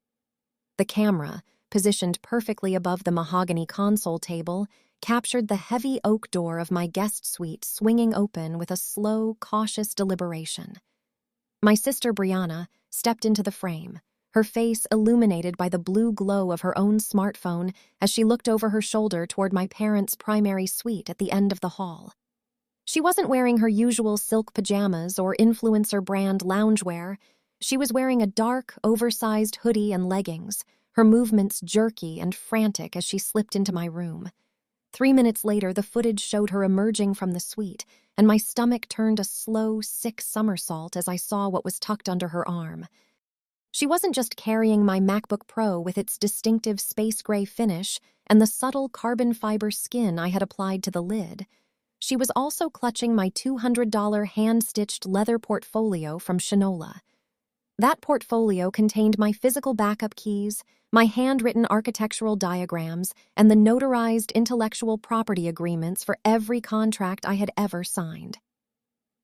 The camera, positioned perfectly above the mahogany console table, captured the heavy oak door of my guest suite swinging open with a slow, cautious deliberation. My sister Brianna stepped into the frame, her face illuminated by the blue glow of her own smartphone as she looked over her shoulder toward my parents' primary suite at the end of the hall. She wasn't wearing her usual silk pajamas or influencer brand loungewear. She was wearing a dark, oversized hoodie and leggings, her movements jerky and frantic as she slipped into my room. 3 minutes later, the footage showed her emerging from the suite, and my stomach turned a slow, sick somersault as I saw what was tucked under her arm. She wasn't just carrying my MacBook Pro with its distinctive space gray finish and the subtle carbon fiber skin I had applied to the lid. She was also clutching my $200 hand-stitched leather portfolio from Shinola. That portfolio contained my physical backup keys, my handwritten architectural diagrams, and the notarized intellectual property agreements for every contract I had ever signed.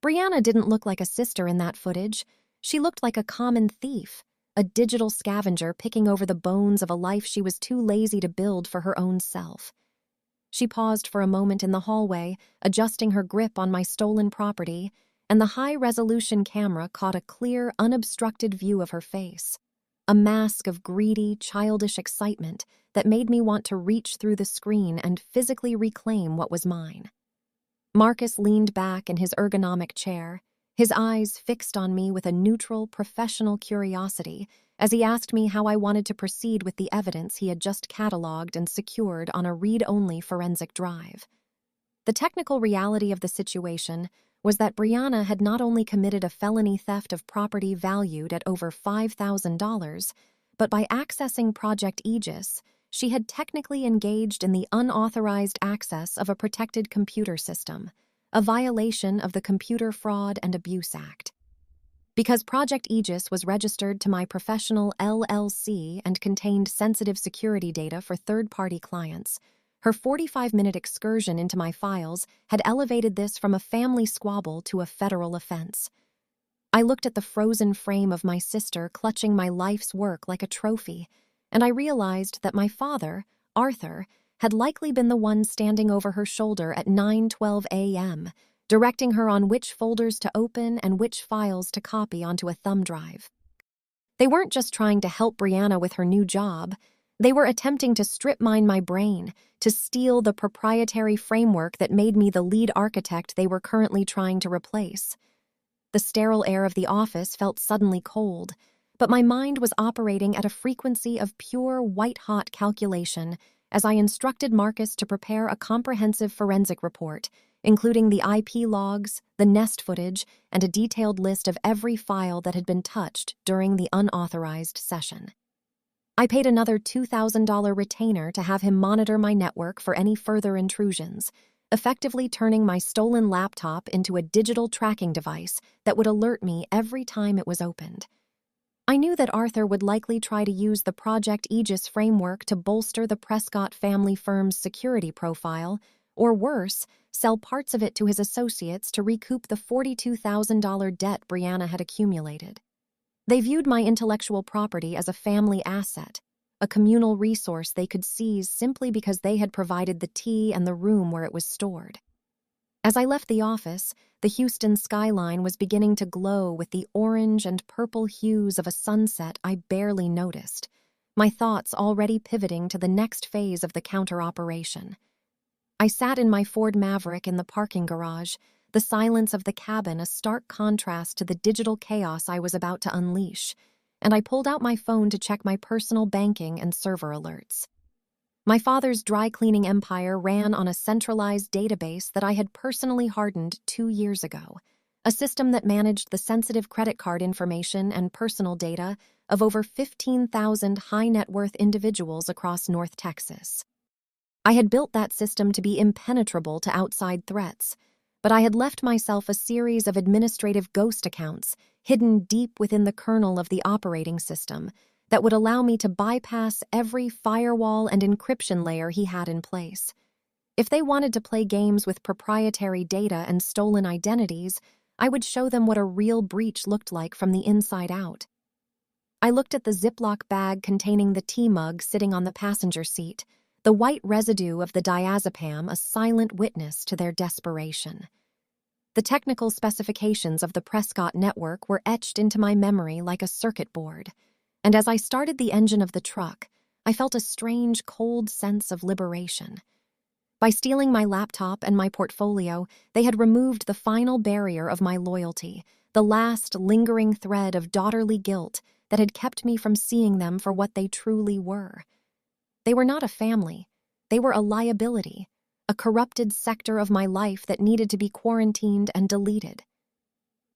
Brianna didn't look like a sister in that footage. She looked like a common thief, a digital scavenger picking over the bones of a life she was too lazy to build for her own self. She paused for a moment in the hallway, adjusting her grip on my stolen property, and the high-resolution camera caught a clear, unobstructed view of her face, a mask of greedy, childish excitement that made me want to reach through the screen and physically reclaim what was mine. Marcus leaned back in his ergonomic chair, his eyes fixed on me with a neutral, professional curiosity as he asked me how I wanted to proceed with the evidence he had just cataloged and secured on a read-only forensic drive. The technical reality of the situation was that Brianna had not only committed a felony theft of property valued at over $5,000, but by accessing Project Aegis, she had technically engaged in the unauthorized access of a protected computer system, a violation of the Computer Fraud and Abuse Act. Because Project Aegis was registered to my professional LLC and contained sensitive security data for third-party clients, her 45-minute excursion into my files had elevated this from a family squabble to a federal offense. I looked at the frozen frame of my sister clutching my life's work like a trophy, and I realized that my father, Arthur, had likely been the one standing over her shoulder at 9:12 a.m., directing her on which folders to open and which files to copy onto a thumb drive. They weren't just trying to help Brianna with her new job. They were attempting to strip mine my brain, to steal the proprietary framework that made me the lead architect they were currently trying to replace. The sterile air of the office felt suddenly cold, but my mind was operating at a frequency of pure white-hot calculation as I instructed Marcus to prepare a comprehensive forensic report, including the IP logs, the Nest footage, and a detailed list of every file that had been touched during the unauthorized session. I paid another $2,000 retainer to have him monitor my network for any further intrusions, effectively turning my stolen laptop into a digital tracking device that would alert me every time it was opened. I knew that Arthur would likely try to use the Project Aegis framework to bolster the Prescott family firm's security profile, or worse, sell parts of it to his associates to recoup the $42,000 debt Brianna had accumulated. They viewed my intellectual property as a family asset, a communal resource they could seize simply because they had provided the tea and the room where it was stored. As I left the office, the Houston skyline was beginning to glow with the orange and purple hues of a sunset I barely noticed, my thoughts already pivoting to the next phase of the counter-operation. I sat in my Ford Maverick in the parking garage, the silence of the cabin a stark contrast to the digital chaos I was about to unleash, and I pulled out my phone to check my personal banking and server alerts. My father's dry cleaning empire ran on a centralized database that I had personally hardened 2 years ago, a system that managed the sensitive credit card information and personal data of over 15,000 high-net-worth individuals across North Texas. I had built that system to be impenetrable to outside threats, but I had left myself a series of administrative ghost accounts hidden deep within the kernel of the operating system that would allow me to bypass every firewall and encryption layer he had in place. If they wanted to play games with proprietary data and stolen identities, I would show them what a real breach looked like from the inside out. I looked at the Ziploc bag containing the tea mug sitting on the passenger seat, the white residue of the diazepam a silent witness to their desperation. The technical specifications of the Prescott network were etched into my memory like a circuit board, and as I started the engine of the truck, I felt a strange, cold sense of liberation. By stealing my laptop and my portfolio, they had removed the final barrier of my loyalty, the last lingering thread of daughterly guilt that had kept me from seeing them for what they truly were. They were not a family. They were a liability, a corrupted sector of my life that needed to be quarantined and deleted.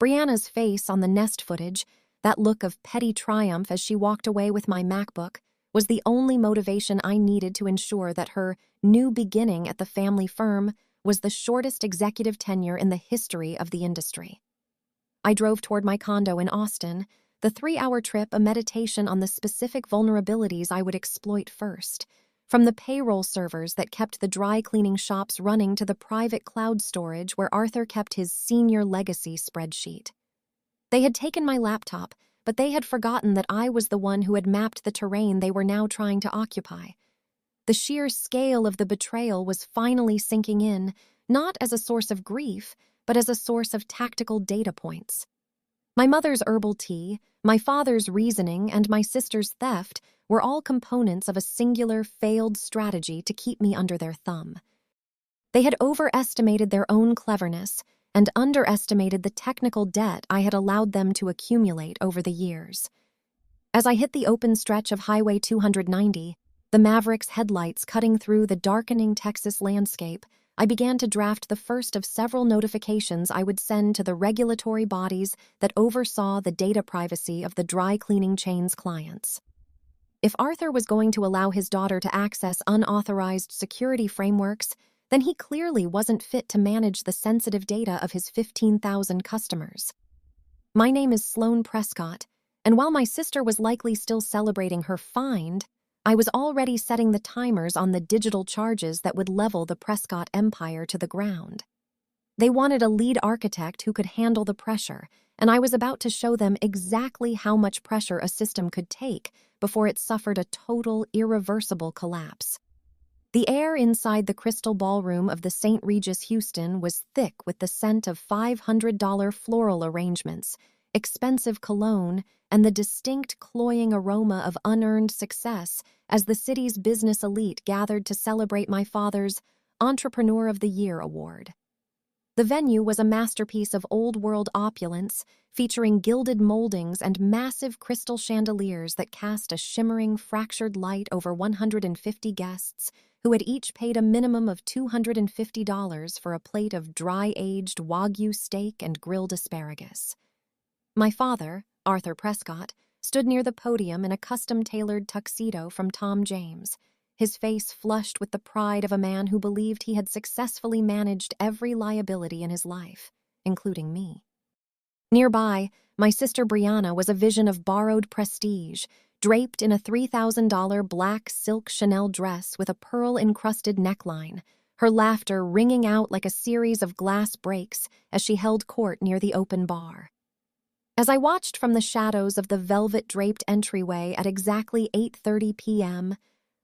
Brianna's face on the Nest footage, that look of petty triumph as she walked away with my MacBook, was the only motivation I needed to ensure that her new beginning at the family firm was the shortest executive tenure in the history of the industry. I drove toward my condo in Austin, the 3-hour trip a meditation on the specific vulnerabilities I would exploit first, from the payroll servers that kept the dry cleaning shops running to the private cloud storage where Arthur kept his senior legacy spreadsheet. They had taken my laptop, but they had forgotten that I was the one who had mapped the terrain they were now trying to occupy. The sheer scale of the betrayal was finally sinking in, not as a source of grief, but as a source of tactical data points. My mother's herbal tea, my father's reasoning, and my sister's theft were all components of a singular, failed strategy to keep me under their thumb. They had overestimated their own cleverness and underestimated the technical debt I had allowed them to accumulate over the years. As I hit the open stretch of Highway 290, the Maverick's headlights cutting through the darkening Texas landscape, I began to draft the first of several notifications I would send to the regulatory bodies that oversaw the data privacy of the dry cleaning chain's clients. If Arthur was going to allow his daughter to access unauthorized security frameworks, then he clearly wasn't fit to manage the sensitive data of his 15,000 customers. My name is Sloane Prescott, and while my sister was likely still celebrating her find, I was already setting the timers on the digital charges that would level the Prescott empire to the ground. They wanted a lead architect who could handle the pressure, and I was about to show them exactly how much pressure a system could take before it suffered a total, irreversible collapse. The air inside the crystal ballroom of the St. Regis Houston was thick with the scent of $500 floral arrangements, expensive cologne, and the distinct cloying aroma of unearned success as the city's business elite gathered to celebrate my father's Entrepreneur of the Year award. The venue was a masterpiece of old-world opulence, featuring gilded moldings and massive crystal chandeliers that cast a shimmering, fractured light over 150 guests, who had each paid a minimum of $250 for a plate of dry-aged Wagyu steak and grilled asparagus. My father, Arthur Prescott, stood near the podium in a custom-tailored tuxedo from Tom James, his face flushed with the pride of a man who believed he had successfully managed every liability in his life, including me. Nearby, my sister Brianna was a vision of borrowed prestige, draped in a $3,000 black silk Chanel dress with a pearl-encrusted neckline, her laughter ringing out like a series of glass breaks as she held court near the open bar. As I watched from the shadows of the velvet-draped entryway at exactly 8:30 p.m.,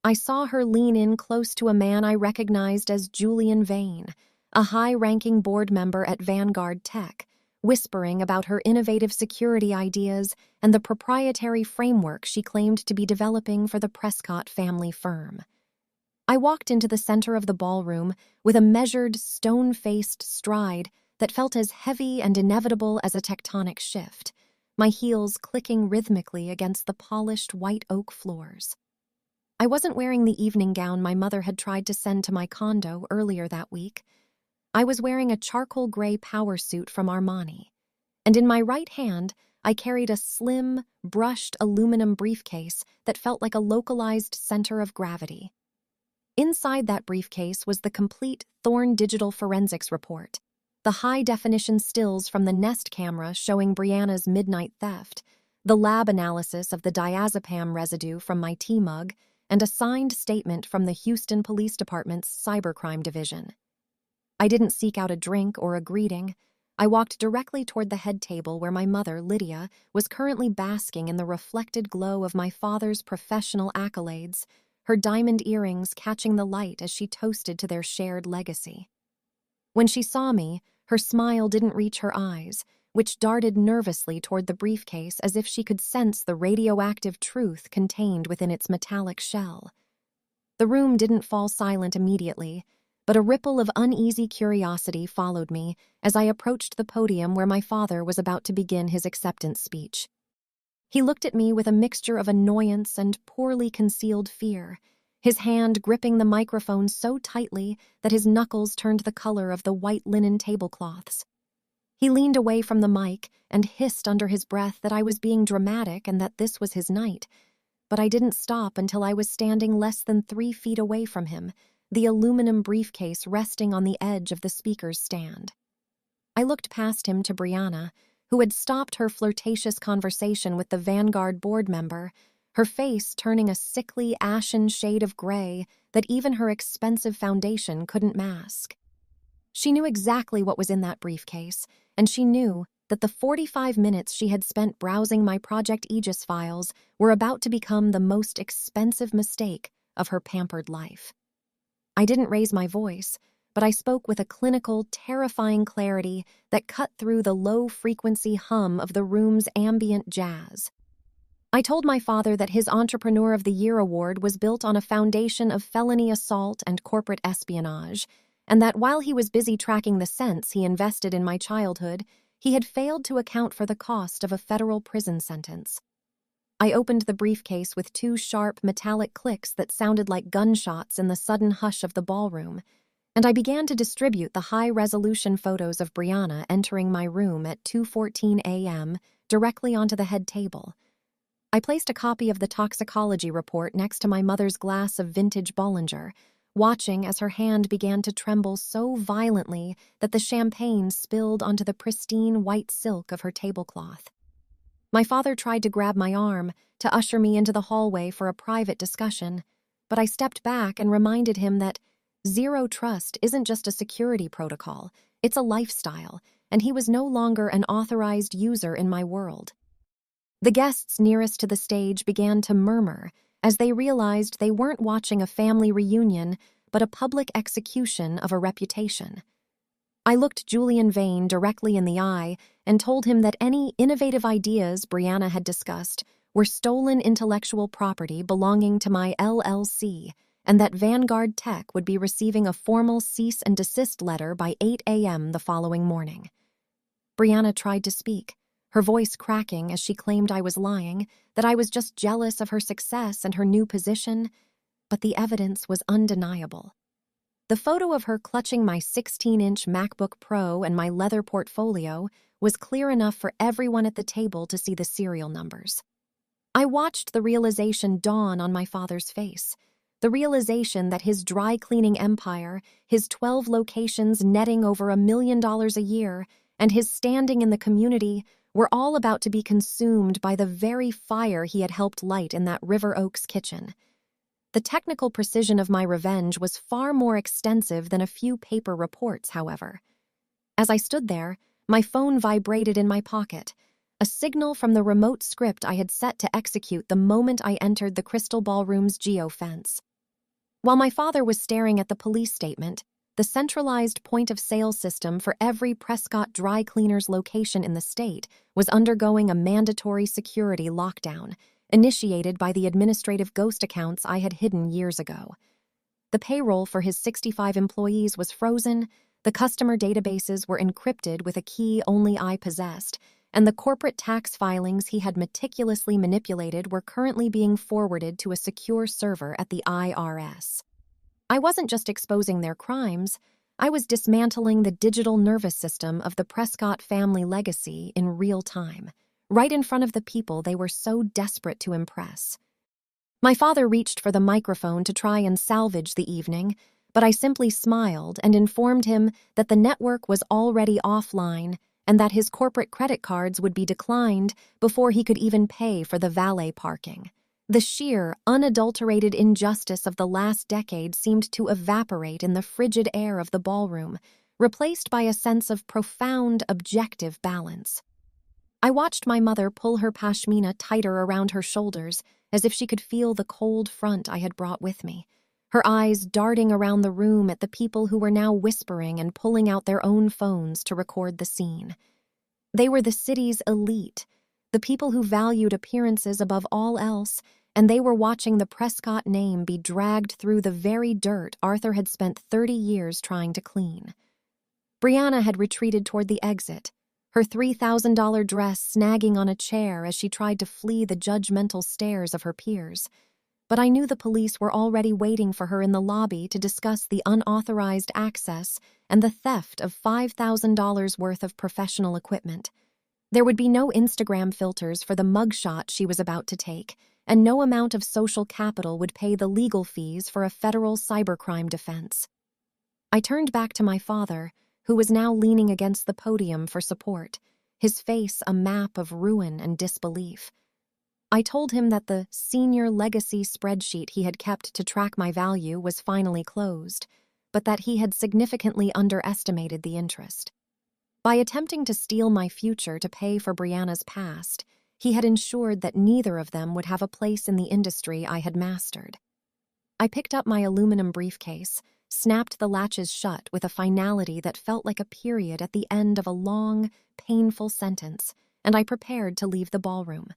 I saw her lean in close to a man I recognized as Julian Vane, a high-ranking board member at Vanguard Tech, whispering about her innovative security ideas and the proprietary framework she claimed to be developing for the Prescott family firm. I walked into the center of the ballroom with a measured, stone-faced stride that felt as heavy and inevitable as a tectonic shift, my heels clicking rhythmically against the polished white oak floors. I wasn't wearing the evening gown my mother had tried to send to my condo earlier that week. I was wearing a charcoal gray power suit from Armani, and in my right hand, I carried a slim, brushed aluminum briefcase that felt like a localized center of gravity. Inside that briefcase was the complete Thorn digital forensics report, the high-definition stills from the Nest camera showing Brianna's midnight theft, the lab analysis of the diazepam residue from my tea mug, and a signed statement from the Houston Police Department's cybercrime division. I didn't seek out a drink or a greeting. I walked directly toward the head table where my mother, Lydia, was currently basking in the reflected glow of my father's professional accolades, her diamond earrings catching the light as she toasted to their shared legacy. When she saw me, her smile didn't reach her eyes, which darted nervously toward the briefcase as if she could sense the radioactive truth contained within its metallic shell. The room didn't fall silent immediately, but a ripple of uneasy curiosity followed me as I approached the podium where my father was about to begin his acceptance speech. He looked at me with a mixture of annoyance and poorly concealed fear, his hand gripping the microphone so tightly that his knuckles turned the color of the white linen tablecloths. He leaned away from the mic and hissed under his breath that I was being dramatic and that this was his night, but I didn't stop until I was standing less than 3 feet away from him, the aluminum briefcase resting on the edge of the speaker's stand. I looked past him to Brianna, who had stopped her flirtatious conversation with the Vanguard board member, her face turning a sickly, ashen shade of gray that even her expensive foundation couldn't mask. She knew exactly what was in that briefcase, and she knew that the 45 minutes she had spent browsing my Project Aegis files were about to become the most expensive mistake of her pampered life. I didn't raise my voice, but I spoke with a clinical, terrifying clarity that cut through the low-frequency hum of the room's ambient jazz. I told my father that his Entrepreneur of the Year award was built on a foundation of felony assault and corporate espionage, and that while he was busy tracking the cents he invested in my childhood, he had failed to account for the cost of a federal prison sentence. I opened the briefcase with 2 sharp, metallic clicks that sounded like gunshots in the sudden hush of the ballroom, and I began to distribute the high-resolution photos of Brianna entering my room at 2:14 a.m. directly onto the head table. I placed a copy of the toxicology report next to my mother's glass of vintage Bollinger, watching as her hand began to tremble so violently that the champagne spilled onto the pristine white silk of her tablecloth. My father tried to grab my arm, to usher me into the hallway for a private discussion, but I stepped back and reminded him that zero trust isn't just a security protocol, it's a lifestyle, and he was no longer an authorized user in my world. The guests nearest to the stage began to murmur as they realized they weren't watching a family reunion, but a public execution of a reputation. I looked Julian Vane directly in the eye and told him that any innovative ideas Brianna had discussed were stolen intellectual property belonging to my LLC, and that Vanguard Tech would be receiving a formal cease and desist letter by 8 a.m. the following morning. Brianna tried to speak, her voice cracking as she claimed I was lying, that I was just jealous of her success and her new position, but the evidence was undeniable. The photo of her clutching my 16-inch MacBook Pro and my leather portfolio was clear enough for everyone at the table to see the serial numbers. I watched the realization dawn on my father's face, the realization that his dry cleaning empire, his 12 locations netting over $1 million a year, and his standing in the community were all about to be consumed by the very fire he had helped light in that River Oaks kitchen. The technical precision of my revenge was far more extensive than a few paper reports, however. As I stood there, my phone vibrated in my pocket, a signal from the remote script I had set to execute the moment I entered the Crystal Ballroom's geofence. While my father was staring at the police statement, the centralized point-of-sale system for every Prescott dry cleaner's location in the state was undergoing a mandatory security lockdown, initiated by the administrative ghost accounts I had hidden years ago. The payroll for his 65 employees was frozen, the customer databases were encrypted with a key only I possessed, and the corporate tax filings he had meticulously manipulated were currently being forwarded to a secure server at the IRS. I wasn't just exposing their crimes, I was dismantling the digital nervous system of the Prescott family legacy in real time, right in front of the people they were so desperate to impress. My father reached for the microphone to try and salvage the evening, but I simply smiled and informed him that the network was already offline and that his corporate credit cards would be declined before he could even pay for the valet parking. The sheer, unadulterated injustice of the last decade seemed to evaporate in the frigid air of the ballroom, replaced by a sense of profound, objective balance. I watched my mother pull her pashmina tighter around her shoulders, as if she could feel the cold front I had brought with me, her eyes darting around the room at the people who were now whispering and pulling out their own phones to record the scene. They were the city's elite, the people who valued appearances above all else, and they were watching the Prescott name be dragged through the very dirt Arthur had spent 30 years trying to clean. Brianna had retreated toward the exit, her $3,000 dress snagging on a chair as she tried to flee the judgmental stares of her peers. But I knew the police were already waiting for her in the lobby to discuss the unauthorized access and the theft of $5,000 worth of professional equipment. There would be no Instagram filters for the mugshot she was about to take, and no amount of social capital would pay the legal fees for a federal cybercrime defense. I turned back to my father, who was now leaning against the podium for support, his face a map of ruin and disbelief. I told him that the senior legacy spreadsheet he had kept to track my value was finally closed, but that he had significantly underestimated the interest. By attempting to steal my future to pay for Brianna's past, he had ensured that neither of them would have a place in the industry I had mastered. I picked up my aluminum briefcase, snapped the latches shut with a finality that felt like a period at the end of a long, painful sentence, and I prepared to leave the ballroom.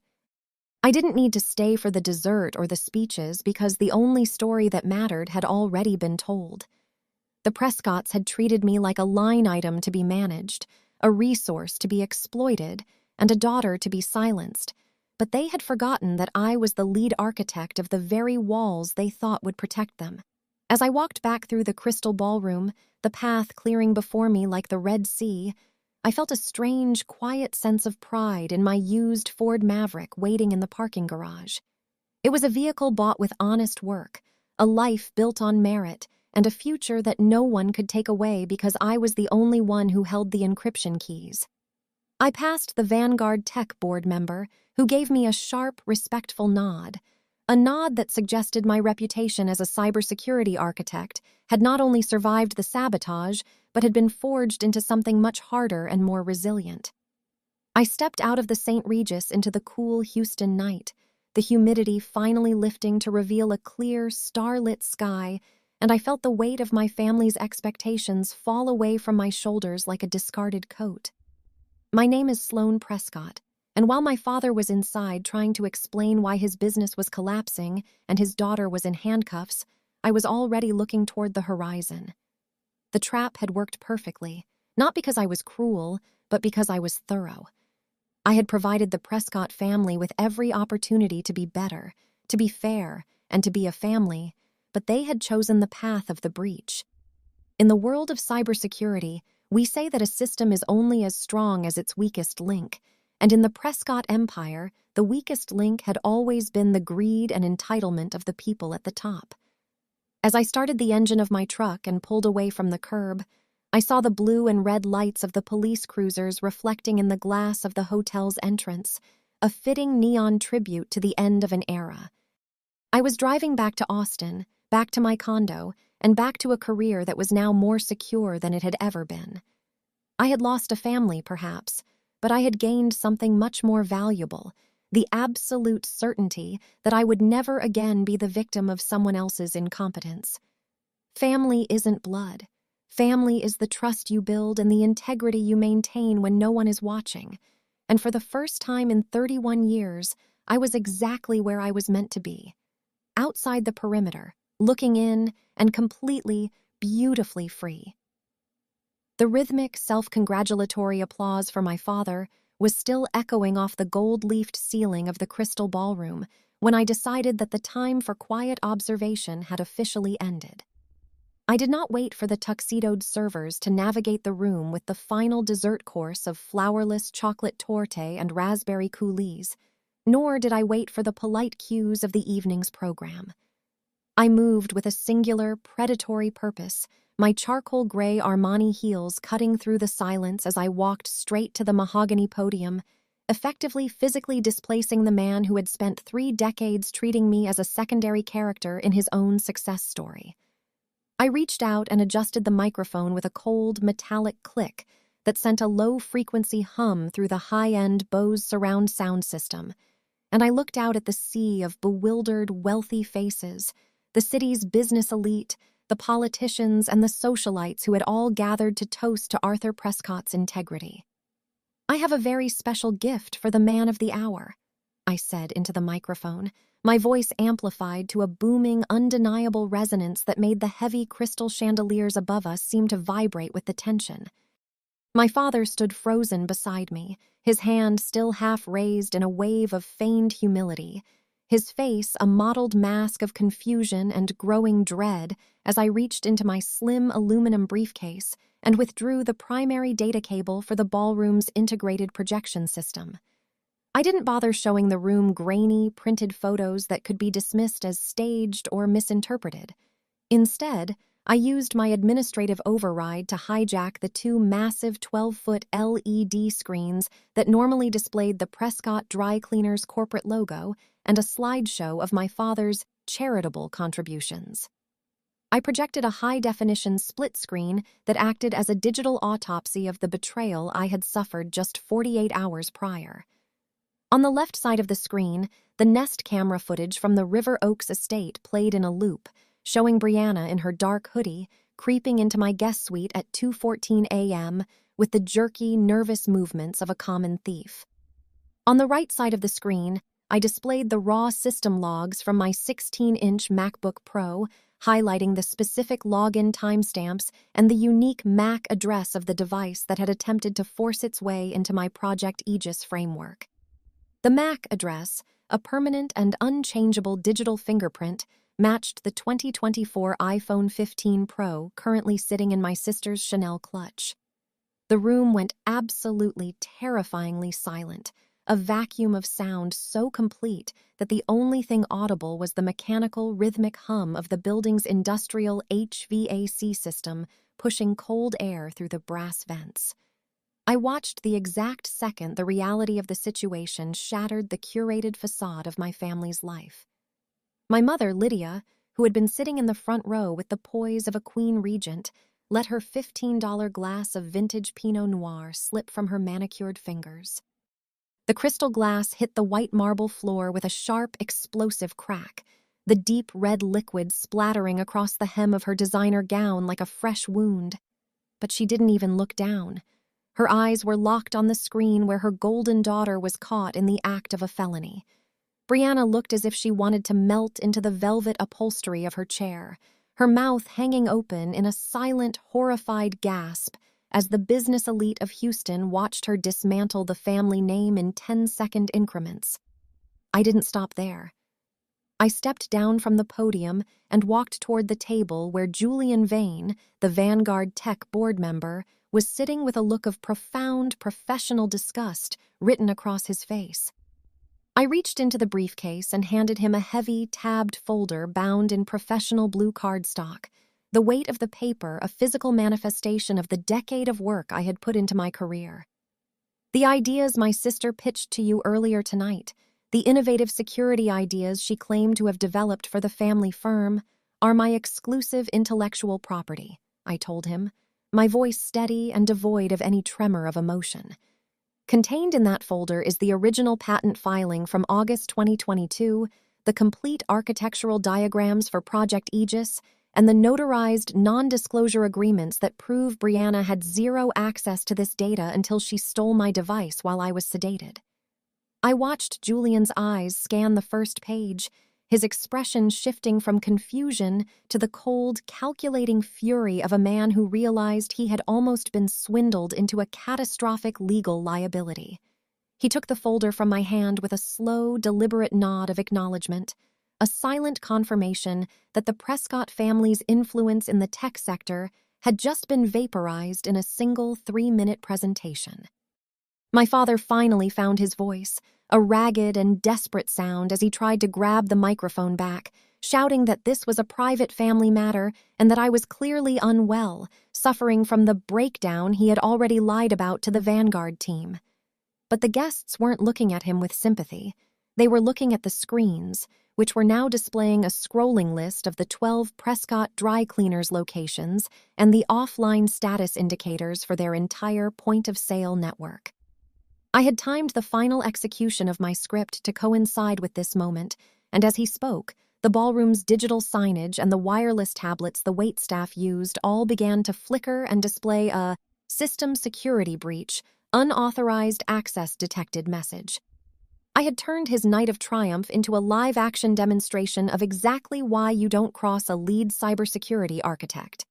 I didn't need to stay for the dessert or the speeches because the only story that mattered had already been told. The Prescotts had treated me like a line item to be managed, a resource to be exploited, and a daughter to be silenced, but they had forgotten that I was the lead architect of the very walls they thought would protect them. As I walked back through the crystal ballroom, the path clearing before me like the Red Sea, I felt a strange, quiet sense of pride in my used Ford Maverick waiting in the parking garage. It was a vehicle bought with honest work, a life built on merit, and a future that no one could take away because I was the only one who held the encryption keys. I passed the Vanguard Tech board member, who gave me a sharp, respectful nod, a nod that suggested my reputation as a cybersecurity architect had not only survived the sabotage, but had been forged into something much harder and more resilient. I stepped out of the St. Regis into the cool Houston night, the humidity finally lifting to reveal a clear, starlit sky, and I felt the weight of my family's expectations fall away from my shoulders like a discarded coat. My name is Sloane Prescott, and while my father was inside trying to explain why his business was collapsing and his daughter was in handcuffs, I was already looking toward the horizon. The trap had worked perfectly, not because I was cruel, but because I was thorough. I had provided the Prescott family with every opportunity to be better, to be fair, and to be a family, but they had chosen the path of the breach. In the world of cybersecurity, we say that a system is only as strong as its weakest link, and in the Prescott empire, the weakest link had always been the greed and entitlement of the people at the top. As I started the engine of my truck and pulled away from the curb, I saw the blue and red lights of the police cruisers reflecting in the glass of the hotel's entrance, a fitting neon tribute to the end of an era. I was driving back to Austin, back to my condo, and back to a career that was now more secure than it had ever been. I had lost a family, perhaps, but I had gained something much more valuable, the absolute certainty that I would never again be the victim of someone else's incompetence. Family isn't blood. Family is the trust you build and the integrity you maintain when no one is watching. And for the first time in 31 years, I was exactly where I was meant to be. Outside the perimeter, looking in, and completely, beautifully free. The rhythmic, self-congratulatory applause for my father was still echoing off the gold-leafed ceiling of the crystal ballroom when I decided that the time for quiet observation had officially ended. I did not wait for the tuxedoed servers to navigate the room with the final dessert course of flourless chocolate torte and raspberry coulis. nor did I wait for the polite cues of the evening's program. I moved with a singular, predatory purpose, my charcoal gray Armani heels cutting through the silence as I walked straight to the mahogany podium, effectively physically displacing the man who had spent 3 decades treating me as a secondary character in his own success story. I reached out and adjusted the microphone with a cold, metallic click that sent a low-frequency hum through the high-end Bose surround sound system, and I looked out at the sea of bewildered, wealthy faces, the city's business elite, the politicians, and the socialites who had all gathered to toast to Arthur Prescott's integrity. "I have a very special gift for the man of the hour," I said into the microphone, my voice amplified to a booming, undeniable resonance that made the heavy crystal chandeliers above us seem to vibrate with the tension. My father stood frozen beside me, his hand still half raised in a wave of feigned humility, his face a mottled mask of confusion and growing dread as I reached into my slim aluminum briefcase and withdrew the primary data cable for the ballroom's integrated projection system. I didn't bother showing the room grainy, printed photos that could be dismissed as staged or misinterpreted. Instead, I used my administrative override to hijack the 2 massive 12-foot LED screens that normally displayed the Prescott Dry Cleaners corporate logo and a slideshow of my father's charitable contributions. I projected a high-definition split screen that acted as a digital autopsy of the betrayal I had suffered just 48 hours prior. On the left side of the screen, the Nest camera footage from the River Oaks estate played in a loop, showing Brianna in her dark hoodie creeping into my guest suite at 2:14 a.m. with the jerky, nervous movements of a common thief. On the right side of the screen, I displayed the raw system logs from my 16-inch MacBook Pro, highlighting the specific login timestamps and the unique MAC address of the device that had attempted to force its way into my Project Aegis framework. The MAC address, a permanent and unchangeable digital fingerprint, matched the 2024 iPhone 15 Pro currently sitting in my sister's Chanel clutch. The room went absolutely terrifyingly silent, a vacuum of sound so complete that the only thing audible was the mechanical, rhythmic hum of the building's industrial HVAC system pushing cold air through the brass vents. I watched the exact second the reality of the situation shattered the curated facade of my family's life. My mother, Lydia, who had been sitting in the front row with the poise of a queen regent, let her $15 glass of vintage Pinot Noir slip from her manicured fingers. The crystal glass hit the white marble floor with a sharp, explosive crack, the deep red liquid splattering across the hem of her designer gown like a fresh wound. But she didn't even look down. Her eyes were locked on the screen where her golden daughter was caught in the act of a felony. Brianna looked as if she wanted to melt into the velvet upholstery of her chair, her mouth hanging open in a silent, horrified gasp as the business elite of Houston watched her dismantle the family name in 10-second increments. I didn't stop there. I stepped down from the podium and walked toward the table where Julian Vane, the Vanguard Tech board member, was sitting with a look of profound, professional disgust written across his face. I reached into the briefcase and handed him a heavy, tabbed folder bound in professional blue cardstock, the weight of the paper a physical manifestation of the decade of work I had put into my career. "The ideas my sister pitched to you earlier tonight, the innovative security ideas she claimed to have developed for the family firm, are my exclusive intellectual property," I told him, my voice steady and devoid of any tremor of emotion. Contained in that folder is the original patent filing from August 2022, the complete architectural diagrams for Project Aegis, and the notarized non-disclosure agreements that prove Brianna had zero access to this data until she stole my device while I was sedated. I watched Julian's eyes scan the first page, his expression shifting from confusion to the cold, calculating fury of a man who realized he had almost been swindled into a catastrophic legal liability. He took the folder from my hand with a slow, deliberate nod of acknowledgement, a silent confirmation that the Prescott family's influence in the tech sector had just been vaporized in a single 3-minute presentation. My father finally found his voice, a ragged and desperate sound as he tried to grab the microphone back, shouting that this was a private family matter and that I was clearly unwell, suffering from the breakdown he had already lied about to the Vanguard team. But the guests weren't looking at him with sympathy. They were looking at the screens, which were now displaying a scrolling list of the 12 Prescott dry cleaners locations and the offline status indicators for their entire point-of-sale network. I had timed the final execution of my script to coincide with this moment, and as he spoke, the ballroom's digital signage and the wireless tablets the waitstaff used all began to flicker and display a "System security breach, unauthorized access detected" message. I had turned his night of triumph into a live-action demonstration of exactly why you don't cross a lead cybersecurity architect.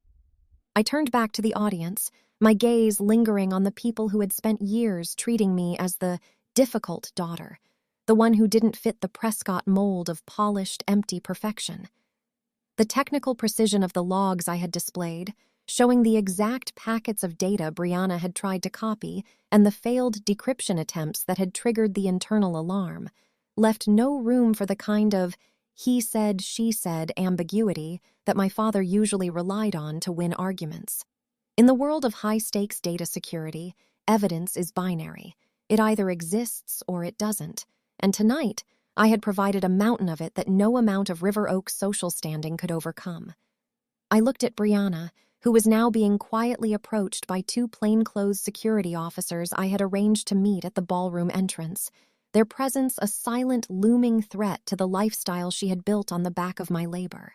I turned back to the audience, my gaze lingering on the people who had spent years treating me as the difficult daughter, the one who didn't fit the Prescott mold of polished, empty perfection. The technical precision of the logs I had displayed, showing the exact packets of data Brianna had tried to copy and the failed decryption attempts that had triggered the internal alarm, left no room for the kind of he said, she said ambiguity that my father usually relied on to win arguments. In the world of high-stakes data security, evidence is binary. It either exists or it doesn't, and tonight I had provided a mountain of it that no amount of River Oaks social standing could overcome. I looked at Brianna, who was now being quietly approached by two plainclothes security officers I had arranged to meet at the ballroom entrance, their presence a silent, looming threat to the lifestyle she had built on the back of my labor.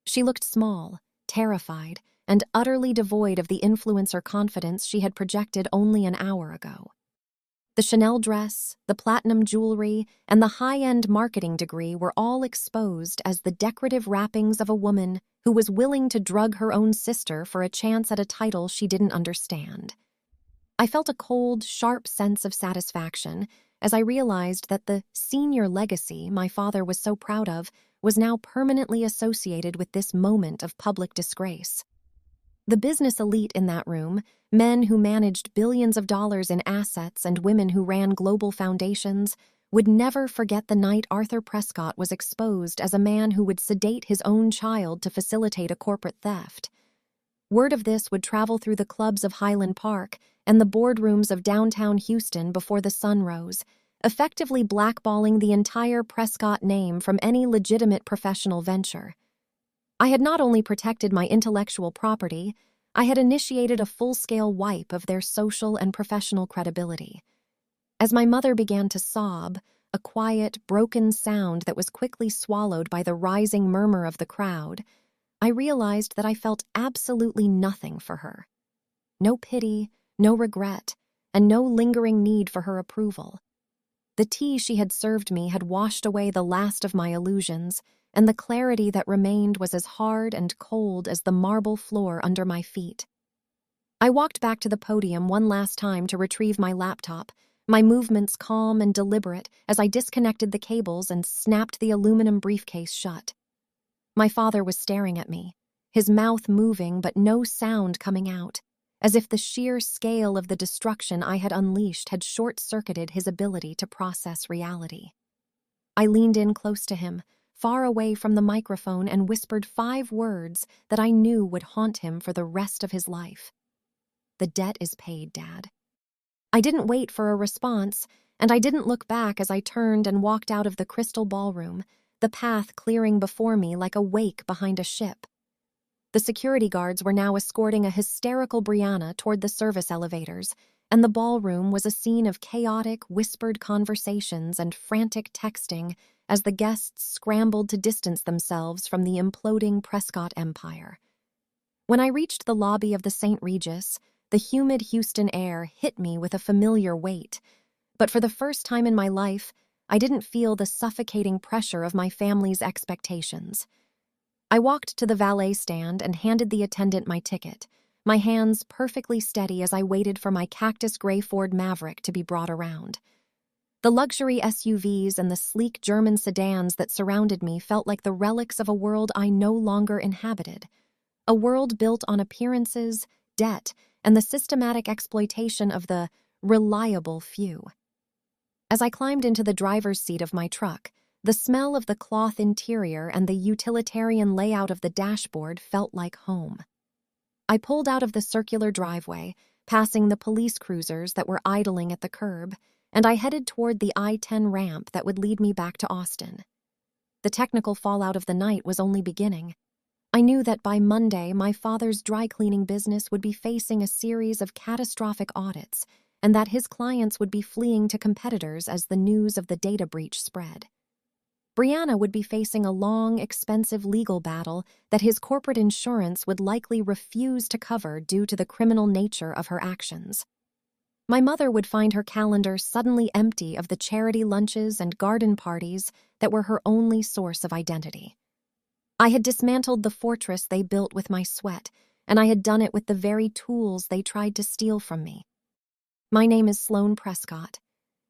She looked small, terrified, and utterly devoid of the influencer confidence she had projected only an hour ago. The Chanel dress, the platinum jewelry, and the high-end marketing degree were all exposed as the decorative wrappings of a woman who was willing to drug her own sister for a chance at a title she didn't understand. I felt a cold, sharp sense of satisfaction as I realized that the senior legacy my father was so proud of was now permanently associated with this moment of public disgrace. The business elite in that room, men who managed billions of dollars in assets and women who ran global foundations, would never forget the night Arthur Prescott was exposed as a man who would sedate his own child to facilitate a corporate theft. Word of this would travel through the clubs of Highland Park and the boardrooms of downtown Houston before the sun rose, effectively blackballing the entire Prescott name from any legitimate professional venture. I had not only protected my intellectual property, I had initiated a full-scale wipe of their social and professional credibility. As my mother began to sob, a quiet, broken sound that was quickly swallowed by the rising murmur of the crowd, I realized that I felt absolutely nothing for her. No pity, no regret, and no lingering need for her approval. The tea she had served me had washed away the last of my illusions, and the clarity that remained was as hard and cold as the marble floor under my feet. I walked back to the podium one last time to retrieve my laptop, my movements calm and deliberate as I disconnected the cables and snapped the aluminum briefcase shut. My father was staring at me, his mouth moving but no sound coming out, as if the sheer scale of the destruction I had unleashed had short-circuited his ability to process reality. I leaned in close to him, far away from the microphone, and whispered 5 words that I knew would haunt him for the rest of his life. "The debt is paid, Dad." I didn't wait for a response, and I didn't look back as I turned and walked out of the crystal ballroom, the path clearing before me like a wake behind a ship. The security guards were now escorting a hysterical Brianna toward the service elevators, and the ballroom was a scene of chaotic, whispered conversations and frantic texting as the guests scrambled to distance themselves from the imploding Prescott empire. When I reached the lobby of the St. Regis, the humid Houston air hit me with a familiar weight, but for the first time in my life, I didn't feel the suffocating pressure of my family's expectations. I walked to the valet stand and handed the attendant my ticket, my hands perfectly steady as I waited for my cactus-gray Ford Maverick to be brought around. The luxury SUVs and the sleek German sedans that surrounded me felt like the relics of a world I no longer inhabited, a world built on appearances, debt, and the systematic exploitation of the reliable few. As I climbed into the driver's seat of my truck, the smell of the cloth interior and the utilitarian layout of the dashboard felt like home. I pulled out of the circular driveway, passing the police cruisers that were idling at the curb, and I headed toward the I-10 ramp that would lead me back to Austin. The technical fallout of the night was only beginning. I knew that by Monday, my father's dry cleaning business would be facing a series of catastrophic audits, and that his clients would be fleeing to competitors as the news of the data breach spread. Brianna would be facing a long, expensive legal battle that his corporate insurance would likely refuse to cover due to the criminal nature of her actions. My mother would find her calendar suddenly empty of the charity lunches and garden parties that were her only source of identity. I had dismantled the fortress they built with my sweat, and I had done it with the very tools they tried to steal from me. My name is Sloane Prescott,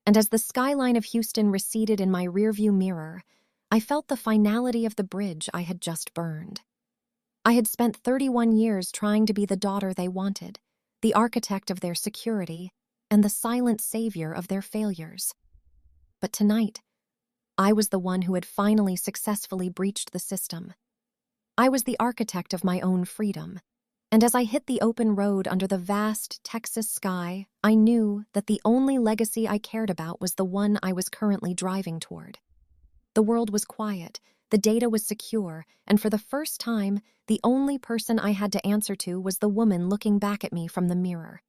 and as the skyline of Houston receded in my rearview mirror, I felt the finality of the bridge I had just burned. I had spent 31 years trying to be the daughter they wanted, the architect of their security, and the silent savior of their failures. But tonight, I was the one who had finally successfully breached the system. I was the architect of my own freedom, and as I hit the open road under the vast Texas sky, I knew that the only legacy I cared about was the one I was currently driving toward. The world was quiet, the data was secure, and for the first time, the only person I had to answer to was the woman looking back at me from the mirror.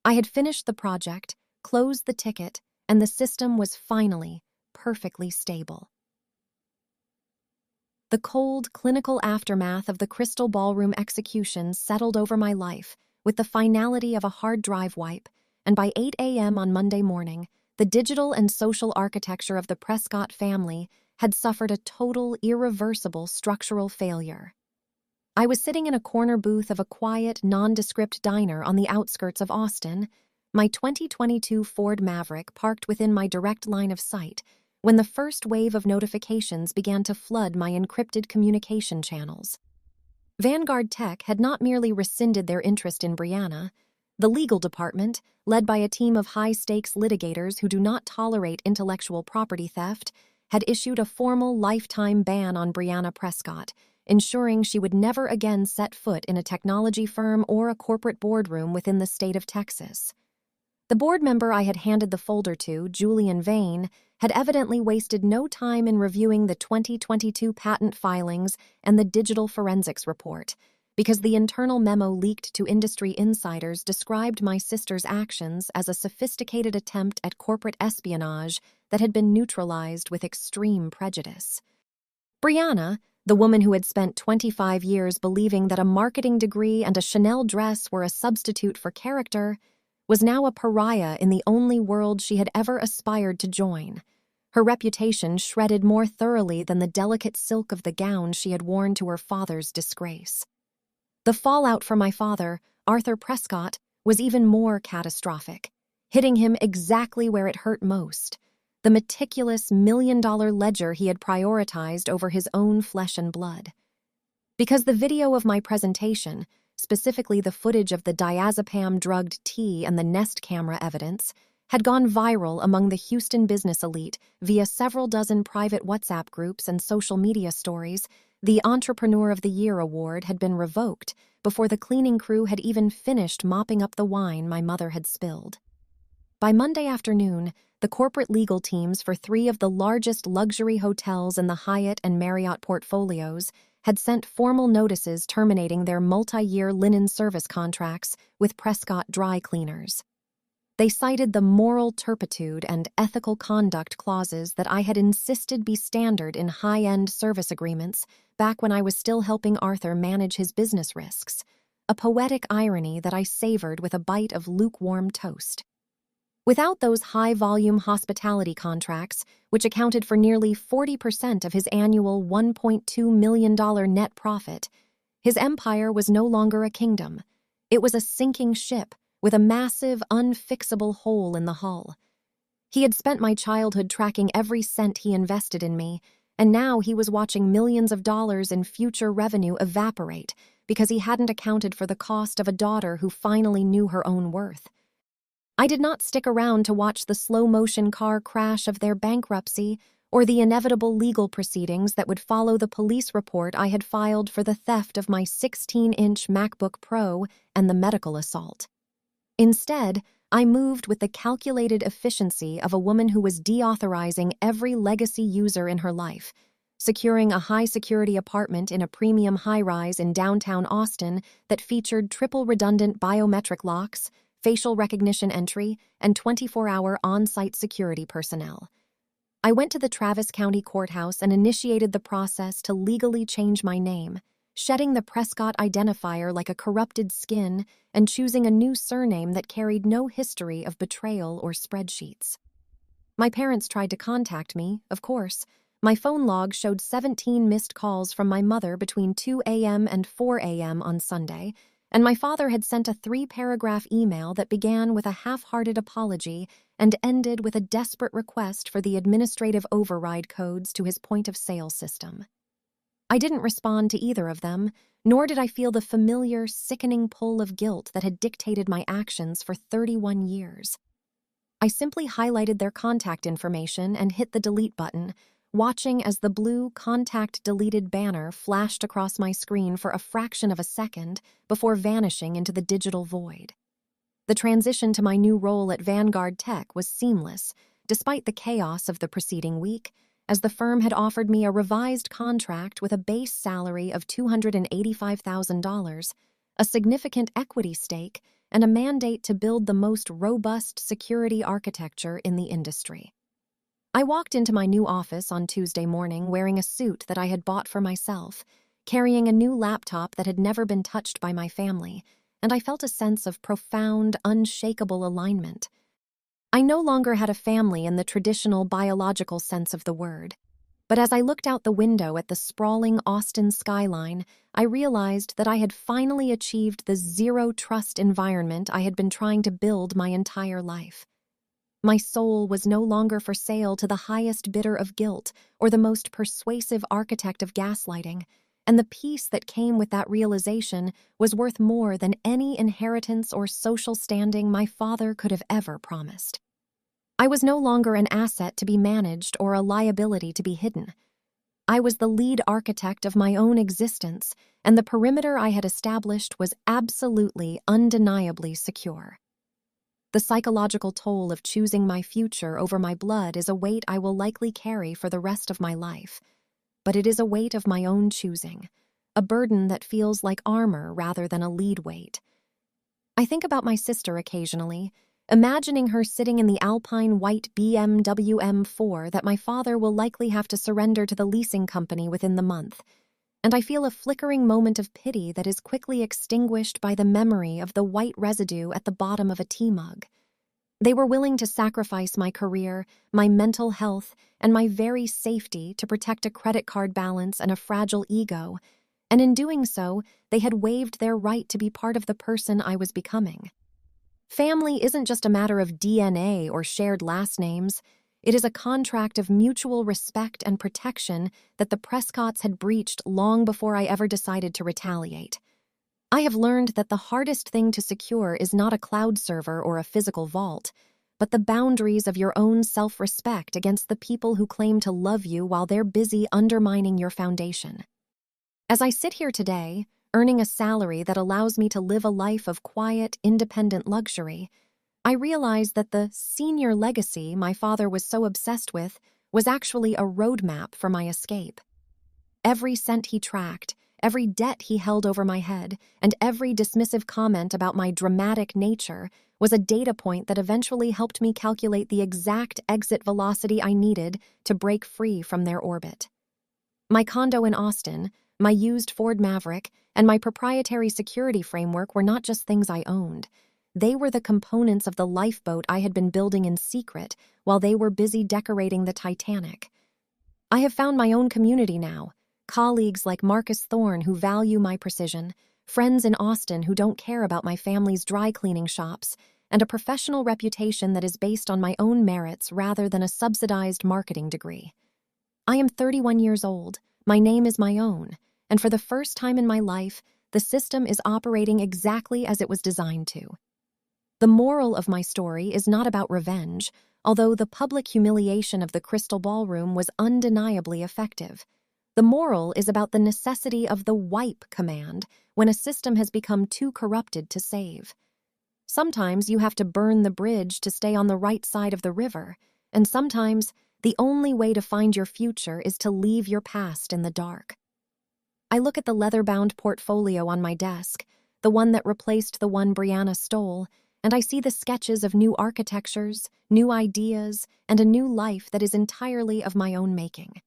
I had finished the project, closed the ticket, and the system was finally perfectly stable. The cold, clinical aftermath of the crystal ballroom execution settled over my life with the finality of a hard drive wipe, and by 8 a.m. on Monday morning, the digital and social architecture of the Prescott family had suffered a total, irreversible structural failure. I was sitting in a corner booth of a quiet, nondescript diner on the outskirts of Austin, my 2022 Ford Maverick parked within my direct line of sight, when the first wave of notifications began to flood my encrypted communication channels. Vanguard Tech had not merely rescinded their interest in Brianna. The legal department, led by a team of high-stakes litigators who do not tolerate intellectual property theft, had issued a formal lifetime ban on Brianna Prescott, ensuring she would never again set foot in a technology firm or a corporate boardroom within the state of Texas. The board member I had handed the folder to, Julian Vane, had evidently wasted no time in reviewing the 2022 patent filings and the digital forensics report, because the internal memo leaked to industry insiders described my sister's actions as a sophisticated attempt at corporate espionage that had been neutralized with extreme prejudice. Brianna, the woman who had spent 25 years believing that a marketing degree and a Chanel dress were a substitute for character, was now a pariah in the only world she had ever aspired to join, her reputation shredded more thoroughly than the delicate silk of the gown she had worn to her father's disgrace. The fallout for my father, Arthur Prescott, was even more catastrophic, hitting him exactly where it hurt most, the meticulous million-dollar ledger he had prioritized over his own flesh and blood. Because the video of my presentation, specifically the footage of the diazepam-drugged tea and the Nest camera evidence, had gone viral among the Houston business elite via several dozen private WhatsApp groups and social media stories, the Entrepreneur of the Year award had been revoked before the cleaning crew had even finished mopping up the wine my mother had spilled. By Monday afternoon, the corporate legal teams for 3 of the largest luxury hotels in the Hyatt and Marriott portfolios had sent formal notices terminating their multi-year linen service contracts with Prescott Dry Cleaners. They cited the moral turpitude and ethical conduct clauses that I had insisted be standard in high-end service agreements back when I was still helping Arthur manage his business risks, a poetic irony that I savored with a bite of lukewarm toast. Without those high-volume hospitality contracts, which accounted for nearly 40% of his annual $1.2 million net profit, his empire was no longer a kingdom. It was a sinking ship with a massive, unfixable hole in the hull. He had spent my childhood tracking every cent he invested in me, and now he was watching millions of dollars in future revenue evaporate because he hadn't accounted for the cost of a daughter who finally knew her own worth. I did not stick around to watch the slow-motion car crash of their bankruptcy or the inevitable legal proceedings that would follow the police report I had filed for the theft of my 16-inch MacBook Pro and the medical assault. Instead, I moved with the calculated efficiency of a woman who was deauthorizing every legacy user in her life, securing a high-security apartment in a premium high-rise in downtown Austin that featured triple-redundant biometric locks, facial recognition entry, and 24-hour on-site security personnel. I went to the Travis County Courthouse and initiated the process to legally change my name, shedding the Prescott identifier like a corrupted skin and choosing a new surname that carried no history of betrayal or spreadsheets. My parents tried to contact me, of course. My phone log showed 17 missed calls from my mother between 2 a.m. and 4 a.m. on Sunday, and my father had sent a 3-paragraph email that began with a half-hearted apology and ended with a desperate request for the administrative override codes to his point-of-sale system. I didn't respond to either of them, nor did I feel the familiar, sickening pull of guilt that had dictated my actions for 31 years. I simply highlighted their contact information and hit the delete button, watching as the blue contact deleted banner flashed across my screen for a fraction of a second before vanishing into the digital void. The transition to my new role at Vanguard Tech was seamless, despite the chaos of the preceding week, as the firm had offered me a revised contract with a base salary of $285,000, a significant equity stake, and a mandate to build the most robust security architecture in the industry. I walked into my new office on Tuesday morning wearing a suit that I had bought for myself, carrying a new laptop that had never been touched by my family, and I felt a sense of profound, unshakable alignment. I no longer had a family in the traditional biological sense of the word, but as I looked out the window at the sprawling Austin skyline, I realized that I had finally achieved the zero-trust environment I had been trying to build my entire life. My soul was no longer for sale to the highest bidder of guilt or the most persuasive architect of gaslighting, and the peace that came with that realization was worth more than any inheritance or social standing my father could have ever promised. I was no longer an asset to be managed or a liability to be hidden. I was the lead architect of my own existence, and the perimeter I had established was absolutely, undeniably secure. The psychological toll of choosing my future over my blood is a weight I will likely carry for the rest of my life, but it is a weight of my own choosing, a burden that feels like armor rather than a lead weight. I think about my sister occasionally, imagining her sitting in the alpine white BMW M4 that my father will likely have to surrender to the leasing company within the month, and I feel a flickering moment of pity that is quickly extinguished by the memory of the white residue at the bottom of a tea mug. They were willing to sacrifice my career, my mental health, and my very safety to protect a credit card balance and a fragile ego, and in doing so, they had waived their right to be part of the person I was becoming. Family isn't just a matter of DNA or shared last names. It is a contract of mutual respect and protection that the Prescotts had breached long before I ever decided to retaliate. I have learned that the hardest thing to secure is not a cloud server or a physical vault, but the boundaries of your own self-respect against the people who claim to love you while they're busy undermining your foundation. As I sit here today, earning a salary that allows me to live a life of quiet, independent luxury, I realize that the senior legacy my father was so obsessed with was actually a roadmap for my escape. Every cent he tracked, every debt he held over my head, and every dismissive comment about my dramatic nature was a data point that eventually helped me calculate the exact exit velocity I needed to break free from their orbit. My condo in Austin, my used Ford Maverick, and my proprietary security framework were not just things I owned. They were the components of the lifeboat I had been building in secret while they were busy decorating the Titanic. I have found my own community now, colleagues like Marcus Thorne who value my precision, friends in Austin who don't care about my family's dry cleaning shops, and a professional reputation that is based on my own merits rather than a subsidized marketing degree. I am 31 years old, my name is my own, and for the first time in my life, the system is operating exactly as it was designed to. The moral of my story is not about revenge, although the public humiliation of the Crystal Ballroom was undeniably effective. The moral is about the necessity of the wipe command when a system has become too corrupted to save. Sometimes you have to burn the bridge to stay on the right side of the river, and sometimes the only way to find your future is to leave your past in the dark. I look at the leather-bound portfolio on my desk, the one that replaced the one Brianna stole, and I see the sketches of new architectures, new ideas, and a new life that is entirely of my own making.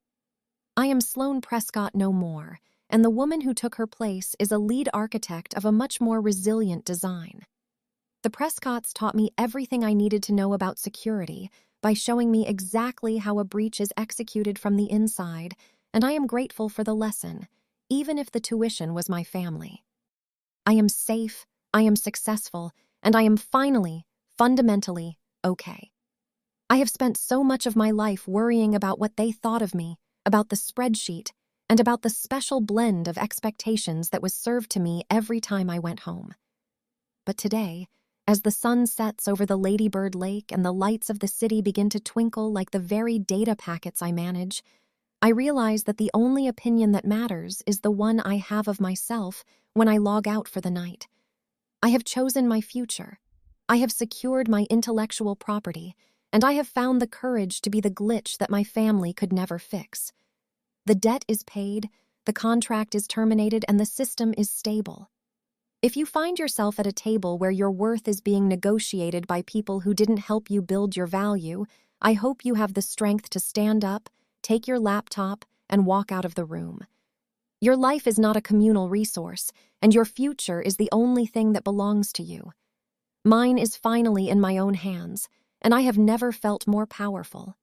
I am Sloane Prescott no more, and the woman who took her place is a lead architect of a much more resilient design. The Prescotts taught me everything I needed to know about security by showing me exactly how a breach is executed from the inside, and I am grateful for the lesson, even if the tuition was my family. I am safe, I am successful, and I am finally, fundamentally, okay. I have spent so much of my life worrying about what they thought of me, about the spreadsheet, and about the special blend of expectations that was served to me every time I went home. But today, as the sun sets over the Ladybird Lake and the lights of the city begin to twinkle like the very data packets I manage, I realize that the only opinion that matters is the one I have of myself when I log out for the night. I have chosen my future. I have secured my intellectual property, and I have found the courage to be the glitch that my family could never fix. The debt is paid, the contract is terminated, and the system is stable. If you find yourself at a table where your worth is being negotiated by people who didn't help you build your value, I hope you have the strength to stand up, take your laptop, and walk out of the room. Your life is not a communal resource, and your future is the only thing that belongs to you. Mine is finally in my own hands, and I have never felt more powerful.